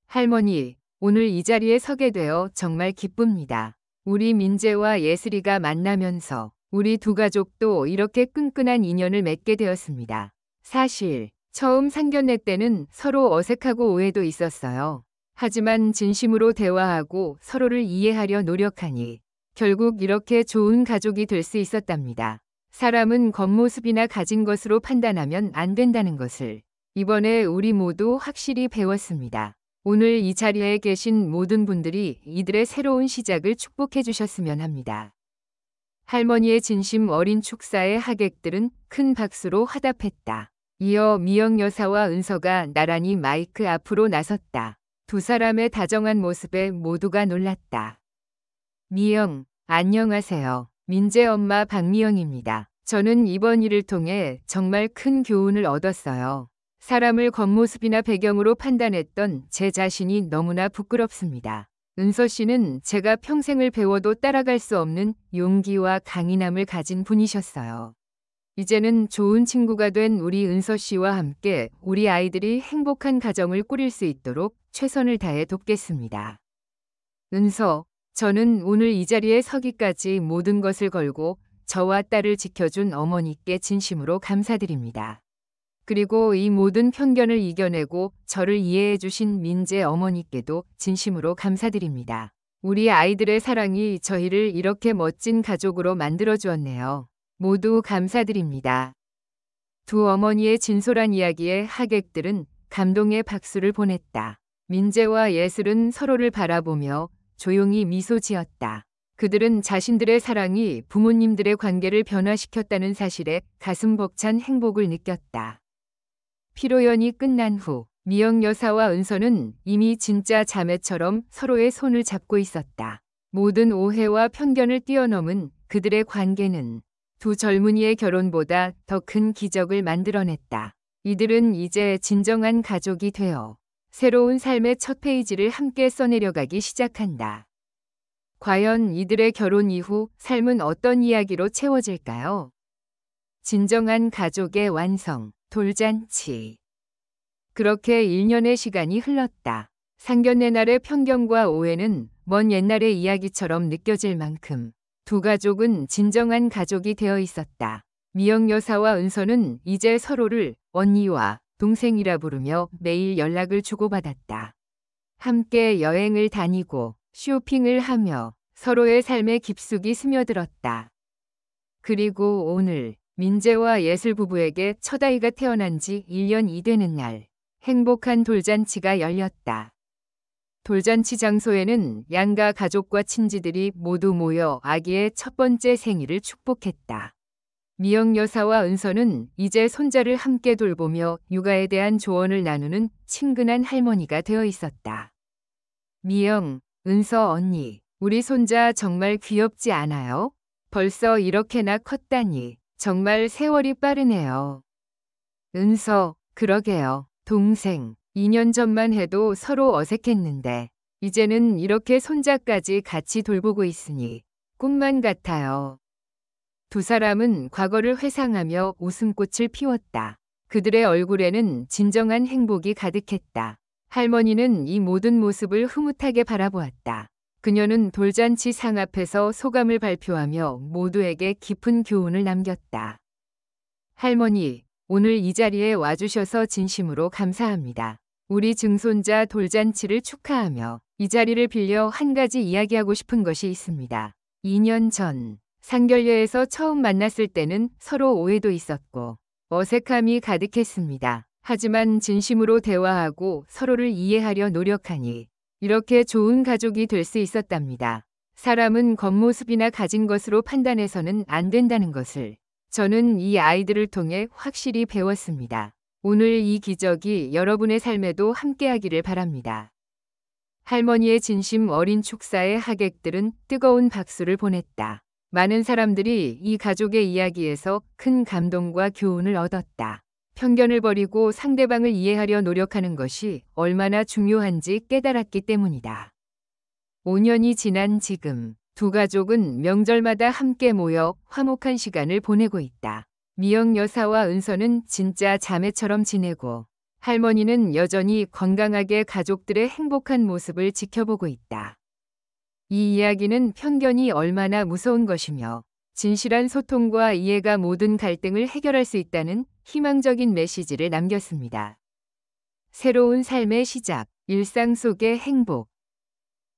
할머니, 오늘 이 자리에 서게 되어 정말 기쁩니다. 우리 민재와 예슬이가 만나면서 우리 두 가족도 이렇게 끈끈한 인연을 맺게 되었습니다. 사실 처음 상견례 때는 서로 어색하고 오해도 있었어요. 하지만 진심으로 대화하고 서로를 이해하려 노력하니 결국 이렇게 좋은 가족이 될 수 있었답니다. 사람은 겉모습이나 가진 것으로 판단하면 안 된다는 것을 이번에 우리 모두 확실히 배웠습니다. 오늘 이 자리에 계신 모든 분들이 이들의 새로운 시작을 축복해 주셨으면 합니다. 할머니의 진심 어린 축사에 하객들은 큰 박수로 화답했다. 이어 미영 여사와 은서가 나란히 마이크 앞으로 나섰다. 두 사람의 다정한 모습에 모두가 놀랐다. 미영, 안녕하세요. 민재 엄마 박미영입니다. 저는 이번 일을 통해 정말 큰 교훈을 얻었어요. 사람을 겉모습이나 배경으로 판단했던 제 자신이 너무나 부끄럽습니다. 은서 씨는 제가 평생을 배워도 따라갈 수 없는 용기와 강인함을 가진 분이셨어요. 이제는 좋은 친구가 된 우리 은서 씨와 함께 우리 아이들이 행복한 가정을 꾸릴 수 있도록 최선을 다해 돕겠습니다. 은서, 저는 오늘 이 자리에 서기까지 모든 것을 걸고 저와 딸을 지켜준 어머니께 진심으로 감사드립니다. 그리고 이 모든 편견을 이겨내고 저를 이해해 주신 민재 어머니께도 진심으로 감사드립니다. 우리 아이들의 사랑이 저희를 이렇게 멋진 가족으로 만들어 주었네요. 모두 감사드립니다. 두 어머니의 진솔한 이야기에 하객들은 감동의 박수를 보냈다. 민재와 예슬은 서로를 바라보며 조용히 미소 지었다. 그들은 자신들의 사랑이 부모님들의 관계를 변화시켰다는 사실에 가슴 벅찬 행복을 느꼈다. 피로연이 끝난 후 미영 여사와 은서는 이미 진짜 자매처럼 서로의 손을 잡고 있었다. 모든 오해와 편견을 뛰어넘은 그들의 관계는 두 젊은이의 결혼보다 더 큰 기적을 만들어냈다. 이들은 이제 진정한 가족이 되어 새로운 삶의 첫 페이지를 함께 써내려가기 시작한다. 과연 이들의 결혼 이후 삶은 어떤 이야기로 채워질까요? 진정한 가족의 완성, 돌잔치. 그렇게 1년의 시간이 흘렀다. 상견례 날의 편견과 오해는 먼 옛날의 이야기처럼 느껴질 만큼 두 가족은 진정한 가족이 되어 있었다. 미영 여사와 은서는 이제 서로를 언니와 동생이라 부르며 매일 연락을 주고받았다. 함께 여행을 다니고 쇼핑을 하며 서로의 삶에 깊숙이 스며들었다. 그리고 오늘 민재와 예슬 부부에게 첫 아이가 태어난 지 1년이 되는 날, 행복한 돌잔치가 열렸다. 돌잔치 장소에는 양가 가족과 친지들이 모두 모여 아기의 첫 번째 생일을 축복했다. 미영 여사와 은서는 이제 손자를 함께 돌보며 육아에 대한 조언을 나누는 친근한 할머니가 되어 있었다. 미영, 은서 언니, 우리 손자 정말 귀엽지 않아요? 벌써 이렇게나 컸다니 정말 세월이 빠르네요. 은서, 그러게요. 동생, 2년 전만 해도 서로 어색했는데 이제는 이렇게 손자까지 같이 돌보고 있으니 꿈만 같아요. 두 사람은 과거를 회상하며 웃음꽃을 피웠다. 그들의 얼굴에는 진정한 행복이 가득했다. 할머니는 이 모든 모습을 흐뭇하게 바라보았다. 그녀는 돌잔치 상 앞에서 소감을 발표하며 모두에게 깊은 교훈을 남겼다. 할머니, 오늘 이 자리에 와주셔서 진심으로 감사합니다. 우리 증손자 돌잔치를 축하하며 이 자리를 빌려 한 가지 이야기하고 싶은 것이 있습니다. 2년 전 상견례에서 처음 만났을 때는 서로 오해도 있었고 어색함이 가득했습니다. 하지만 진심으로 대화하고 서로를 이해하려 노력하니 이렇게 좋은 가족이 될 수 있었답니다. 사람은 겉모습이나 가진 것으로 판단해서는 안 된다는 것을 저는 이 아이들을 통해 확실히 배웠습니다. 오늘 이 기적이 여러분의 삶에도 함께하기를 바랍니다. 할머니의 진심 어린 축사에 하객들은 뜨거운 박수를 보냈다. 많은 사람들이 이 가족의 이야기에서 큰 감동과 교훈을 얻었다. 편견을 버리고 상대방을 이해하려 노력하는 것이 얼마나 중요한지 깨달았기 때문이다. 5년이 지난 지금 두 가족은 명절마다 함께 모여 화목한 시간을 보내고 있다. 미영 여사와 은서는 진짜 자매처럼 지내고 할머니는 여전히 건강하게 가족들의 행복한 모습을 지켜보고 있다. 이 이야기는 편견이 얼마나 무서운 것이며 진실한 소통과 이해가 모든 갈등을 해결할 수 있다는 희망적인 메시지를 남겼습니다. 새로운 삶의 시작, 일상 속의 행복.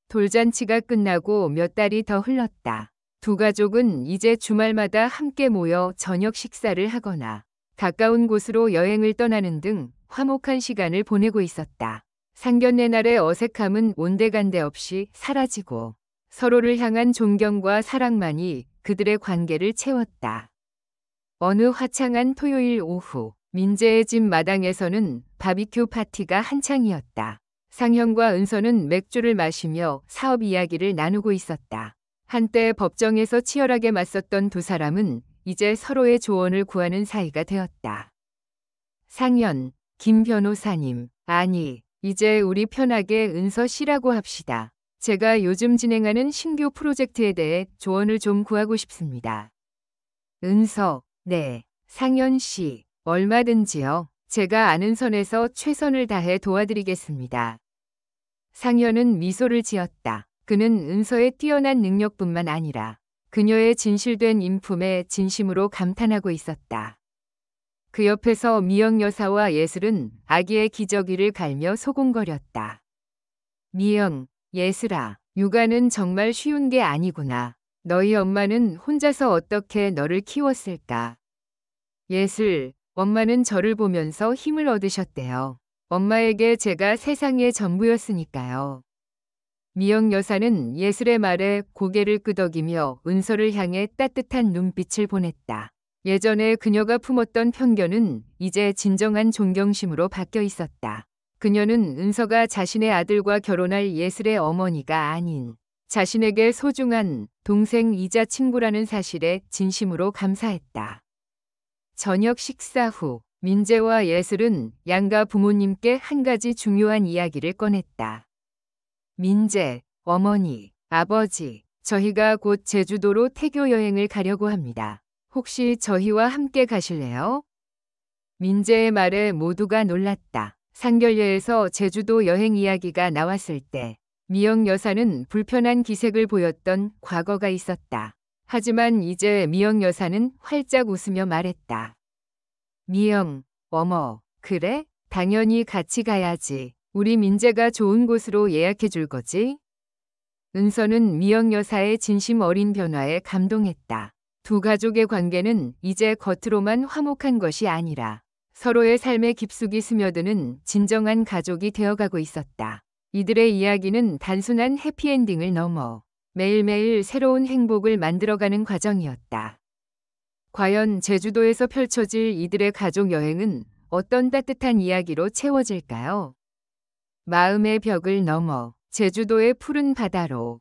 돌잔치가 끝나고 몇 달이 더 흘렀다. 두 가족은 이제 주말마다 함께 모여 저녁 식사를 하거나 가까운 곳으로 여행을 떠나는 등 화목한 시간을 보내고 있었다. 상견례 날의 어색함은 온데간데 없이 사라지고 서로를 향한 존경과 사랑만이 그들의 관계를 채웠다. 어느 화창한 토요일 오후, 민재의 집 마당에서는 바비큐 파티가 한창이었다. 상현과 은서는 맥주를 마시며 사업 이야기를 나누고 있었다. 한때 법정에서 치열하게 맞섰던 두 사람은 이제 서로의 조언을 구하는 사이가 되었다. 상현, 김 변호사님, 아니, 이제 우리 편하게 은서 씨라고 합시다. 제가 요즘 진행하는 신규 프로젝트에 대해 조언을 좀 구하고 싶습니다. 은서, 네, 상현 씨, 얼마든지요. 제가 아는 선에서 최선을 다해 도와드리겠습니다. 상현은 미소를 지었다. 그는 은서의 뛰어난 능력뿐만 아니라 그녀의 진실된 인품에 진심으로 감탄하고 있었다. 그 옆에서 미영 여사와 예슬은 아기의 기저귀를 갈며 소곤거렸다. 미영, 예슬아, 육아는 정말 쉬운 게 아니구나. 너희 엄마는 혼자서 어떻게 너를 키웠을까? 예슬, 엄마는 저를 보면서 힘을 얻으셨대요. 엄마에게 제가 세상의 전부였으니까요. 미영 여사는 예슬의 말에 고개를 끄덕이며 은서를 향해 따뜻한 눈빛을 보냈다. 예전에 그녀가 품었던 편견은 이제 진정한 존경심으로 바뀌어 있었다. 그녀는 은서가 자신의 아들과 결혼할 예슬의 어머니가 아닌 자신에게 소중한 동생이자 친구라는 사실에 진심으로 감사했다. 저녁 식사 후 민재와 예슬은 양가 부모님께 한 가지 중요한 이야기를 꺼냈다. 민재, 어머니, 아버지, 저희가 곧 제주도로 태교 여행을 가려고 합니다. 혹시 저희와 함께 가실래요? 민재의 말에 모두가 놀랐다. 상견례에서 제주도 여행 이야기가 나왔을 때 미영 여사는 불편한 기색을 보였던 과거가 있었다. 하지만 이제 미영 여사는 활짝 웃으며 말했다. 미영, 어머, 그래? 당연히 같이 가야지. 우리 민재가 좋은 곳으로 예약해 줄 거지? 은서는 미영 여사의 진심 어린 변화에 감동했다. 두 가족의 관계는 이제 겉으로만 화목한 것이 아니라 서로의 삶에 깊숙이 스며드는 진정한 가족이 되어가고 있었다. 이들의 이야기는 단순한 해피엔딩을 넘어 매일매일 새로운 행복을 만들어가는 과정이었다. 과연 제주도에서 펼쳐질 이들의 가족 여행은 어떤 따뜻한 이야기로 채워질까요? 마음의 벽을 넘어 제주도의 푸른 바다로.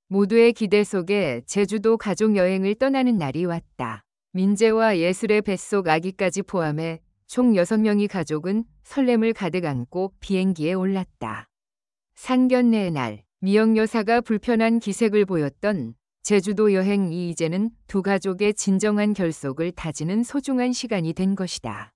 모두의 기대 속에 제주도 가족 여행을 떠나는 날이 왔다. 민재와 예슬의 뱃속 아기까지 포함해 총 6명의 가족은 설렘을 가득 안고 비행기에 올랐다. 상견례의 날, 미영 여사가 불편한 기색을 보였던 제주도 여행이 이제는 두 가족의 진정한 결속을 다지는 소중한 시간이 된 것이다.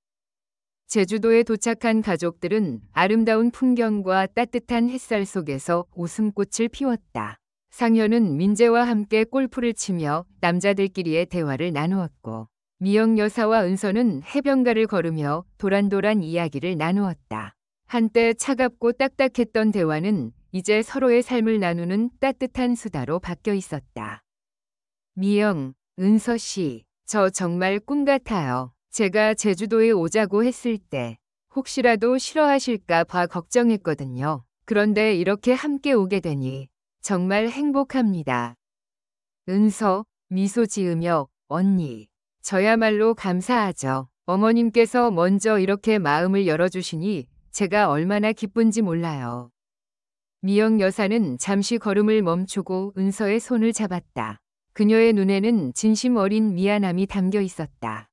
제주도에 도착한 가족들은 아름다운 풍경과 따뜻한 햇살 속에서 웃음꽃을 피웠다. 상현은 민재와 함께 골프를 치며 남자들끼리의 대화를 나누었고 미영 여사와 은서는 해변가를 걸으며 도란도란 이야기를 나누었다. 한때 차갑고 딱딱했던 대화는 이제 서로의 삶을 나누는 따뜻한 수다로 바뀌어 있었다. 미영, 은서 씨, 저 정말 꿈 같아요. 제가 제주도에 오자고 했을 때 혹시라도 싫어하실까 봐 걱정했거든요. 그런데 이렇게 함께 오게 되니 정말 행복합니다. 은서, 미소 지으며 언니, 저야말로 감사하죠. 어머님께서 먼저 이렇게 마음을 열어주시니 제가 얼마나 기쁜지 몰라요. 미영 여사는 잠시 걸음을 멈추고 은서의 손을 잡았다. 그녀의 눈에는 진심 어린 미안함이 담겨 있었다.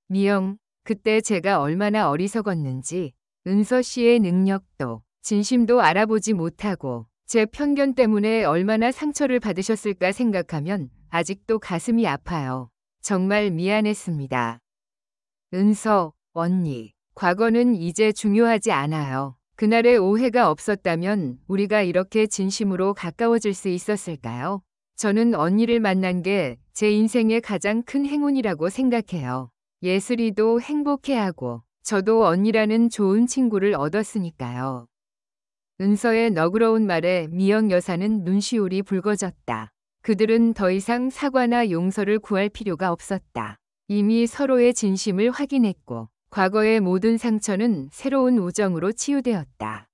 미영, 그때 제가 얼마나 어리석었는지 은서 씨의 능력도 진심도 알아보지 못하고 제 편견 때문에 얼마나 상처를 받으셨을까 생각하면 아직도 가슴이 아파요. 정말 미안했습니다. 은서, 언니, 과거는 이제 중요하지 않아요. 그날의 오해가 없었다면 우리가 이렇게 진심으로 가까워질 수 있었을까요? 저는 언니를 만난 게 제 인생의 가장 큰 행운이라고 생각해요. 예슬이도 행복해하고 저도 언니라는 좋은 친구를 얻었으니까요. 은서의 너그러운 말에 미영 여사는 눈시울이 붉어졌다. 그들은 더 이상 사과나 용서를 구할 필요가 없었다. 이미 서로의 진심을 확인했고 과거의 모든 상처는 새로운 우정으로 치유되었다.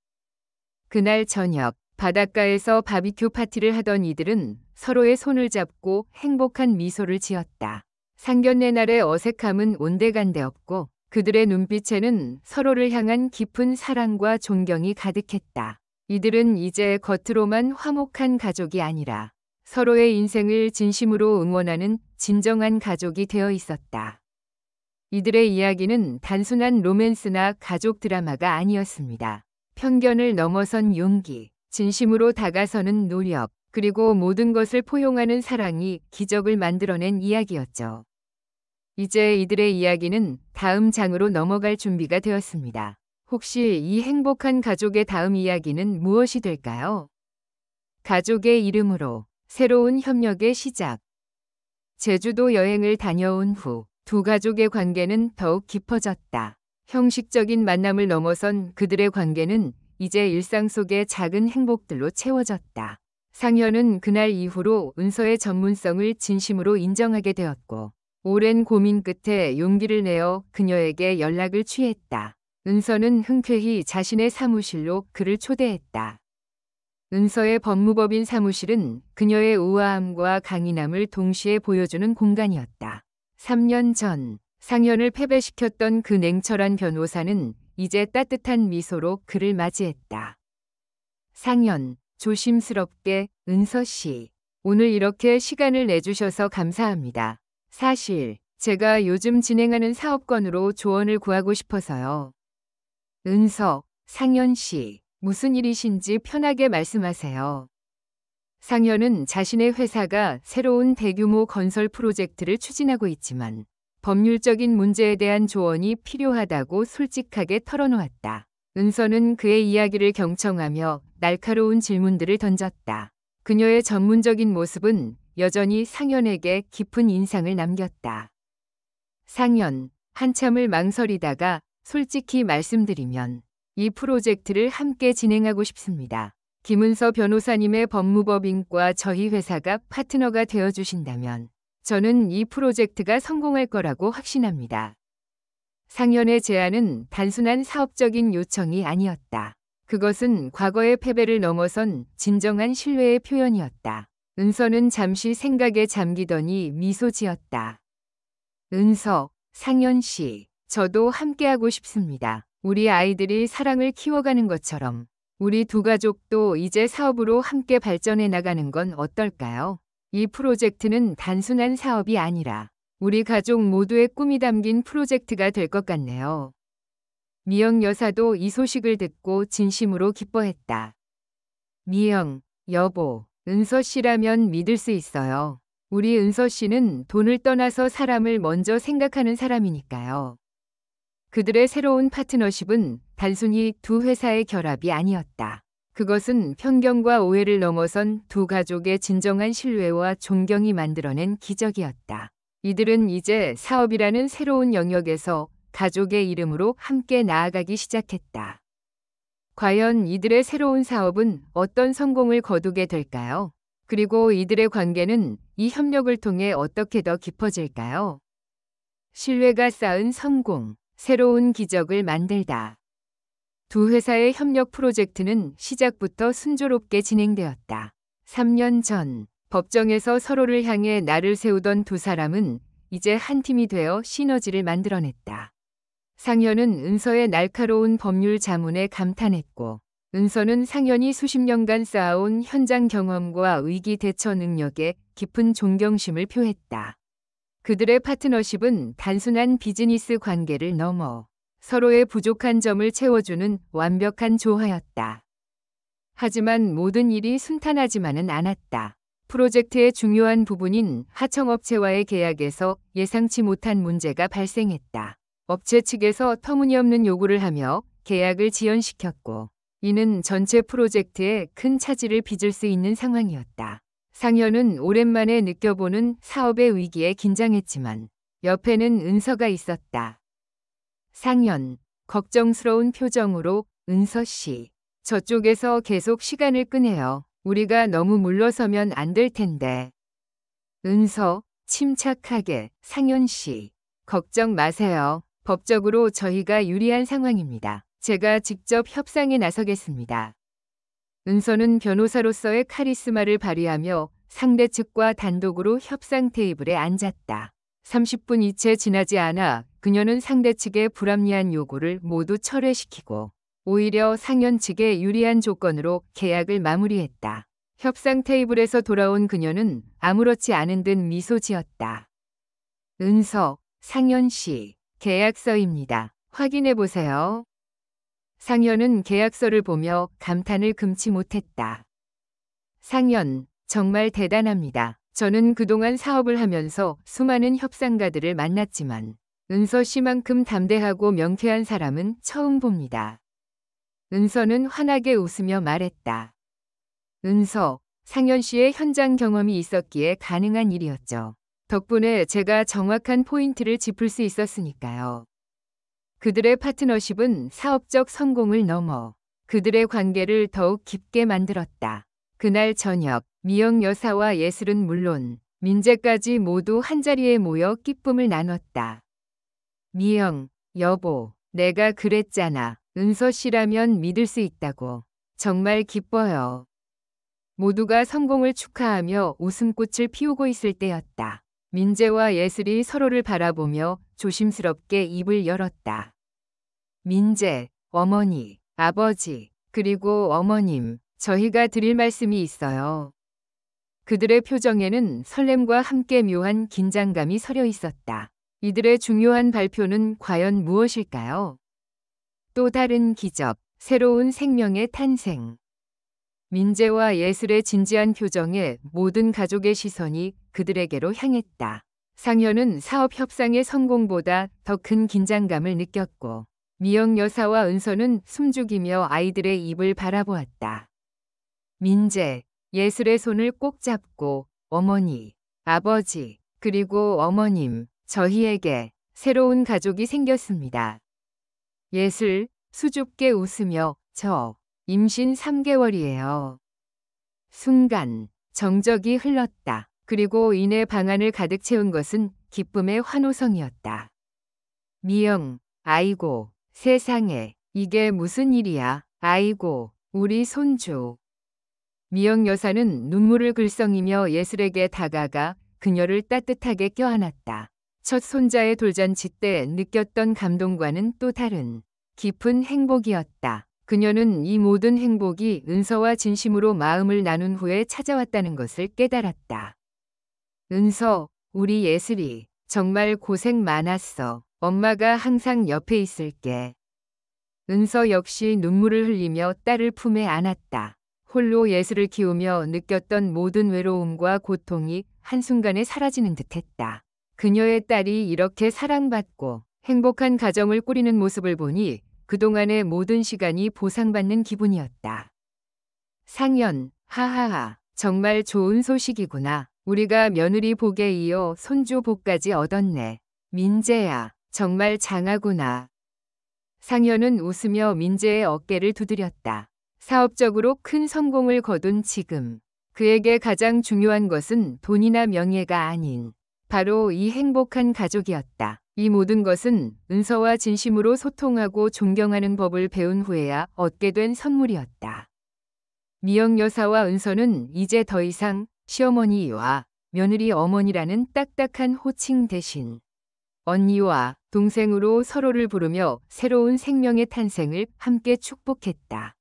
그날 저녁 바닷가에서 바비큐 파티를 하던 이들은 서로의 손을 잡고 행복한 미소를 지었다. 상견례 날의 어색함은 온데간데 없고 그들의 눈빛에는 서로를 향한 깊은 사랑과 존경이 가득했다. 이들은 이제 겉으로만 화목한 가족이 아니라 서로의 인생을 진심으로 응원하는 진정한 가족이 되어 있었다. 이들의 이야기는 단순한 로맨스나 가족 드라마가 아니었습니다. 편견을 넘어선 용기, 진심으로 다가서는 노력, 그리고 모든 것을 포용하는 사랑이 기적을 만들어낸 이야기였죠. 이제 이들의 이야기는 다음 장으로 넘어갈 준비가 되었습니다. 혹시 이 행복한 가족의 다음 이야기는 무엇이 될까요? 가족의 이름으로 새로운 협력의 시작. 제주도 여행을 다녀온 후 두 가족의 관계는 더욱 깊어졌다. 형식적인 만남을 넘어선 그들의 관계는 이제 일상 속의 작은 행복들로 채워졌다. 상현은 그날 이후로 은서의 전문성을 진심으로 인정하게 되었고 오랜 고민 끝에 용기를 내어 그녀에게 연락을 취했다. 은서는 흔쾌히 자신의 사무실로 그를 초대했다. 은서의 법무법인 사무실은 그녀의 우아함과 강인함을 동시에 보여주는 공간이었다. 3년 전 상현을 패배시켰던 그 냉철한 변호사는 이제 따뜻한 미소로 그를 맞이했다. 상현, 조심스럽게, 은서 씨. 오늘 이렇게 시간을 내주셔서 감사합니다. 사실 제가 요즘 진행하는 사업 건으로 조언을 구하고 싶어서요. 은서, 상현 씨, 무슨 일이신지 편하게 말씀하세요. 상현은 자신의 회사가 새로운 대규모 건설 프로젝트를 추진하고 있지만 법률적인 문제에 대한 조언이 필요하다고 솔직하게 털어놓았다. 은서는 그의 이야기를 경청하며 날카로운 질문들을 던졌다. 그녀의 전문적인 모습은 여전히 상현에게 깊은 인상을 남겼다. 상현, 한참을 망설이다가 솔직히 말씀드리면 이 프로젝트를 함께 진행하고 싶습니다. 김은서 변호사님의 법무법인과 저희 회사가 파트너가 되어주신다면 저는 이 프로젝트가 성공할 거라고 확신합니다. 상현의 제안은 단순한 사업적인 요청이 아니었다. 그것은 과거의 패배를 넘어선 진정한 신뢰의 표현이었다. 은서는 잠시 생각에 잠기더니 미소 지었다. 은서, 상현 씨, 저도 함께하고 싶습니다. 우리 아이들이 사랑을 키워가는 것처럼 우리 두 가족도 이제 사업으로 함께 발전해 나가는 건 어떨까요? 이 프로젝트는 단순한 사업이 아니라 우리 가족 모두의 꿈이 담긴 프로젝트가 될 것 같네요. 미영 여사도 이 소식을 듣고 진심으로 기뻐했다. 미영, 여보, 은서 씨라면 믿을 수 있어요. 우리 은서 씨는 돈을 떠나서 사람을 먼저 생각하는 사람이니까요. 그들의 새로운 파트너십은 단순히 두 회사의 결합이 아니었다. 그것은 편견과 오해를 넘어선 두 가족의 진정한 신뢰와 존경이 만들어낸 기적이었다. 이들은 이제 사업이라는 새로운 영역에서 가족의 이름으로 함께 나아가기 시작했다. 과연 이들의 새로운 사업은 어떤 성공을 거두게 될까요? 그리고 이들의 관계는 이 협력을 통해 어떻게 더 깊어질까요? 신뢰가 쌓은 성공, 새로운 기적을 만들다. 두 회사의 협력 프로젝트는 시작부터 순조롭게 진행되었다. 3년 전 법정에서 서로를 향해 날을 세우던 두 사람은 이제 한 팀이 되어 시너지를 만들어냈다. 상현은 은서의 날카로운 법률 자문에 감탄했고 은서는 상현이 수십 년간 쌓아온 현장 경험과 위기 대처 능력에 깊은 존경심을 표했다. 그들의 파트너십은 단순한 비즈니스 관계를 넘어 서로의 부족한 점을 채워주는 완벽한 조화였다. 하지만 모든 일이 순탄하지만은 않았다. 프로젝트의 중요한 부분인 하청업체와의 계약에서 예상치 못한 문제가 발생했다. 업체 측에서 터무니없는 요구를 하며 계약을 지연시켰고 이는 전체 프로젝트에 큰 차질을 빚을 수 있는 상황이었다. 상현은 오랜만에 느껴보는 사업의 위기에 긴장했지만 옆에는 은서가 있었다. 상현, 걱정스러운 표정으로 은서 씨, 저쪽에서 계속 시간을 끄네요. 우리가 너무 물러서면 안 될 텐데. 은서, 침착하게, 상현 씨, 걱정 마세요. 법적으로 저희가 유리한 상황입니다. 제가 직접 협상에 나서겠습니다. 은서는 변호사로서의 카리스마를 발휘하며 상대 측과 단독으로 협상 테이블에 앉았다. 30분 이채 지나지 않아 그녀는 상대 측의 불합리한 요구를 모두 철회시키고 오히려 상현 측에 유리한 조건으로 계약을 마무리했다. 협상 테이블에서 돌아온 그녀는 아무렇지 않은 듯 미소 지었다. 은서, 상현 씨, 계약서입니다. 확인해 보세요. 상현은 계약서를 보며 감탄을 금치 못했다. 상현, 정말 대단합니다. 저는 그동안 사업을 하면서 수많은 협상가들을 만났지만 은서 씨만큼 담대하고 명쾌한 사람은 처음 봅니다. 은서는 환하게 웃으며 말했다. 은서, 상현 씨의 현장 경험이 있었기에 가능한 일이었죠. 덕분에 제가 정확한 포인트를 짚을 수 있었으니까요. 그들의 파트너십은 사업적 성공을 넘어 그들의 관계를 더욱 깊게 만들었다. 그날 저녁, 미영 여사와 예슬은 물론 민재까지 모두 한자리에 모여 기쁨을 나눴다. 미영, 여보, 내가 그랬잖아. 은서 씨라면 믿을 수 있다고. 정말 기뻐요. 모두가 성공을 축하하며 웃음꽃을 피우고 있을 때였다. 민재와 예슬이 서로를 바라보며 조심스럽게 입을 열었다. 민재, 어머니, 아버지, 그리고 어머님, 저희가 드릴 말씀이 있어요. 그들의 표정에는 설렘과 함께 묘한 긴장감이 서려 있었다. 이들의 중요한 발표는 과연 무엇일까요? 또 다른 기적, 새로운 생명의 탄생. 민재와 예슬의 진지한 표정에 모든 가족의 시선이 그들에게로 향했다. 상현은 사업 협상의 성공보다 더 큰 긴장감을 느꼈고 미영 여사와 은서는 숨죽이며 아이들의 입을 바라보았다. 민재, 예슬의 손을 꼭 잡고 어머니, 아버지, 그리고 어머님, 저희에게 새로운 가족이 생겼습니다. 예슬, 수줍게 웃으며 저 임신 3개월이에요. 순간 정적이 흘렀다. 그리고 이내 방안을 가득 채운 것은 기쁨의 환호성이었다. 미영, 아이고, 세상에, 이게 무슨 일이야. 아이고, 우리 손주. 미영 여사는 눈물을 글썽이며 예슬에게 다가가 그녀를 따뜻하게 껴안았다. 첫 손자의 돌잔치 때 느꼈던 감동과는 또 다른 깊은 행복이었다. 그녀는 이 모든 행복이 은서와 진심으로 마음을 나눈 후에 찾아왔다는 것을 깨달았다. 은서, 우리 예슬이 정말 고생 많았어. 엄마가 항상 옆에 있을게. 은서 역시 눈물을 흘리며 딸을 품에 안았다. 홀로 예슬을 키우며 느꼈던 모든 외로움과 고통이 한순간에 사라지는 듯했다. 그녀의 딸이 이렇게 사랑받고 행복한 가정을 꾸리는 모습을 보니 그동안의 모든 시간이 보상받는 기분이었다. 상현, 하하하, 정말 좋은 소식이구나. 우리가 며느리 복에 이어 손주 복까지 얻었네. 민재야, 정말 장하구나. 상현은 웃으며 민재의 어깨를 두드렸다. 사업적으로 큰 성공을 거둔 지금 그에게 가장 중요한 것은 돈이나 명예가 아닌 바로 이 행복한 가족이었다. 이 모든 것은 은서와 진심으로 소통하고 존경하는 법을 배운 후에야 얻게 된 선물이었다. 미영 여사와 은서는 이제 더 이상 시어머니와 며느리 어머니라는 딱딱한 호칭 대신 언니와 동생으로 서로를 부르며 새로운 생명의 탄생을 함께 축복했다.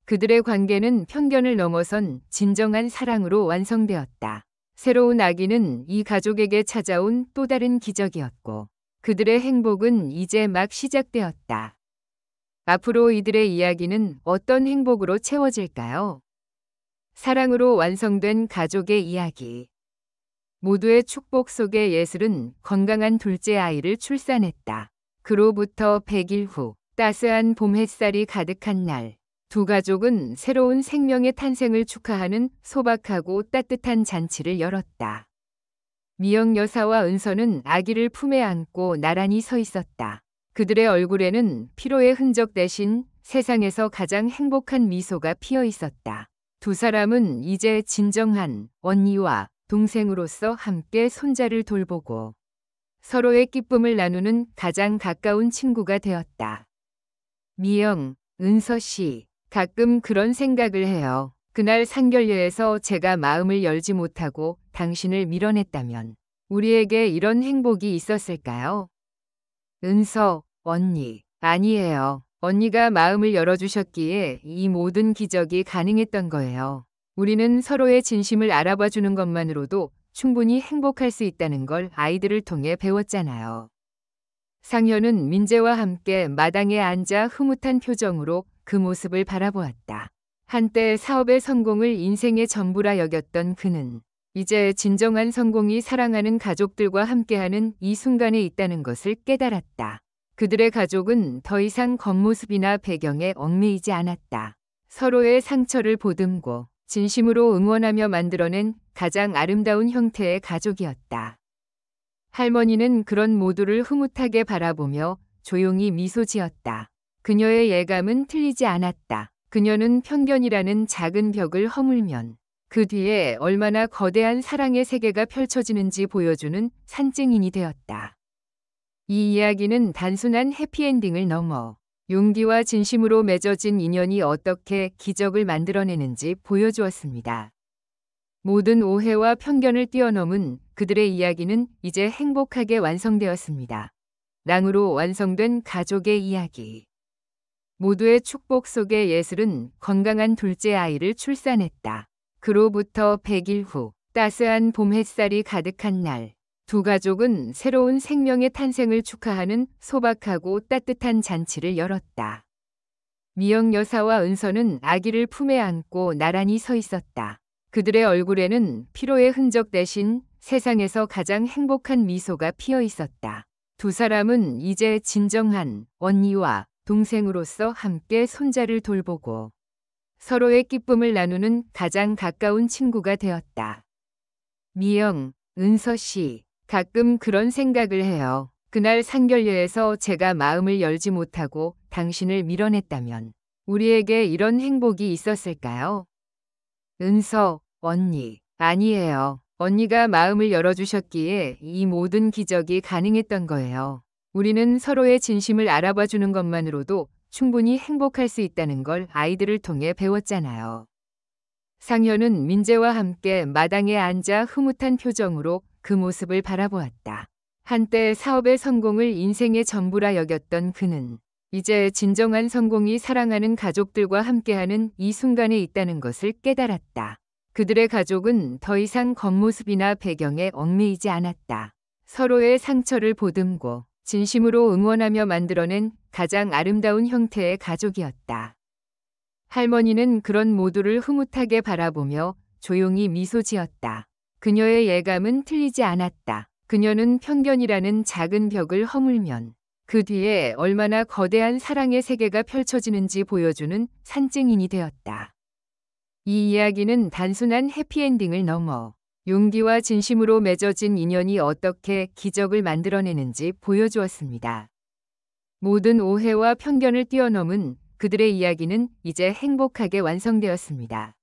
그들의 관계는 편견을 넘어선 진정한 사랑으로 완성되었다. 새로운 아기는 이 가족에게 찾아온 또 다른 기적이었고 그들의 행복은 이제 막 시작되었다. 앞으로 이들의 이야기는 어떤 행복으로 채워질까요? 사랑으로 완성된 가족의 이야기. 모두의 축복 속에 예슬은 건강한 둘째 아이를 출산했다. 그로부터 100일 후 따스한 봄 햇살이 가득한 날, 두 가족은 새로운 생명의 탄생을 축하하는 소박하고 따뜻한 잔치를 열었다. 미영 여사와 은서는 아기를 품에 안고 나란히 서 있었다. 그들의 얼굴에는 피로의 흔적 대신 세상에서 가장 행복한 미소가 피어 있었다. 두 사람은 이제 진정한 언니와 동생으로서 함께 손자를 돌보고 서로의 기쁨을 나누는 가장 가까운 친구가 되었다. 미영, 은서 씨, 가끔 그런 생각을 해요. 그날 상견례에서 제가 마음을 열지 못하고 당신을 밀어냈다면 우리에게 이런 행복이 있었을까요? 은서, 언니. 아니에요. 언니가 마음을 열어주셨기에 이 모든 기적이 가능했던 거예요. 우리는 서로의 진심을 알아봐 주는 것만으로도 충분히 행복할 수 있다는 걸 아이들을 통해 배웠잖아요. 상현은 민재와 함께 마당에 앉아 흐뭇한 표정으로 그 모습을 바라보았다. 한때 사업의 성공을 인생의 전부라 여겼던 그는 이제 진정한 성공이 사랑하는 가족들과 함께하는 이 순간에 있다는 것을 깨달았다. 그들의 가족은 더 이상 겉모습이나 배경에 얽매이지 않았다. 서로의 상처를 보듬고 진심으로 응원하며 만들어낸 가장 아름다운 형태의 가족이었다. 할머니는 그런 모두를 흐뭇하게 바라보며 조용히 미소 지었다. 그녀의 예감은 틀리지 않았다. 그녀는 편견이라는 작은 벽을 허물면 그 뒤에 얼마나 거대한 사랑의 세계가 펼쳐지는지 보여주는 산증인이 되었다. 이 이야기는 단순한 해피엔딩을 넘어 용기와 진심으로 맺어진 인연이 어떻게 기적을 만들어내는지 보여주었습니다. 모든 오해와 편견을 뛰어넘은 그들의 이야기는 이제 행복하게 완성되었습니다. 랑으로 완성된 가족의 이야기. 모두의 축복 속에 예슬은 건강한 둘째 아이를 출산했다. 그로부터 100일 후 따스한 봄 햇살이 가득한 날, 두 가족은 새로운 생명의 탄생을 축하하는 소박하고 따뜻한 잔치를 열었다. 미영 여사와 은서는 아기를 품에 안고 나란히 서 있었다. 그들의 얼굴에는 피로의 흔적 대신 세상에서 가장 행복한 미소가 피어 있었다. 두 사람은 이제 진정한 언니와 동생으로서 함께 손자를 돌보고 서로의 기쁨을 나누는 가장 가까운 친구가 되었다. 미영, 은서 씨, 가끔 그런 생각을 해요. 그날 상견례에서 제가 마음을 열지 못하고 당신을 밀어냈다면 우리에게 이런 행복이 있었을까요? 은서, 언니. 아니에요. 언니가 마음을 열어주셨기에 이 모든 기적이 가능했던 거예요. 우리는 서로의 진심을 알아봐 주는 것만으로도 충분히 행복할 수 있다는 걸 아이들을 통해 배웠잖아요. 상현은 민재와 함께 마당에 앉아 흐뭇한 표정으로 그 모습을 바라보았다. 한때 사업의 성공을 인생의 전부라 여겼던 그는 이제 진정한 성공이 사랑하는 가족들과 함께하는 이 순간에 있다는 것을 깨달았다. 그들의 가족은 더 이상 겉모습이나 배경에 얽매이지 않았다. 서로의 상처를 보듬고 진심으로 응원하며 만들어낸 가장 아름다운 형태의 가족이었다. 할머니는 그런 모두를 흐뭇하게 바라보며 조용히 미소 지었다. 그녀의 예감은 틀리지 않았다. 그녀는 편견이라는 작은 벽을 허물면 그 뒤에 얼마나 거대한 사랑의 세계가 펼쳐지는지 보여주는 산증인이 되었다. 이 이야기는 단순한 해피엔딩을 넘어 용기와 진심으로 맺어진 인연이 어떻게 기적을 만들어내는지 보여주었습니다. 모든 오해와 편견을 뛰어넘은 그들의 이야기는 이제 행복하게 완성되었습니다.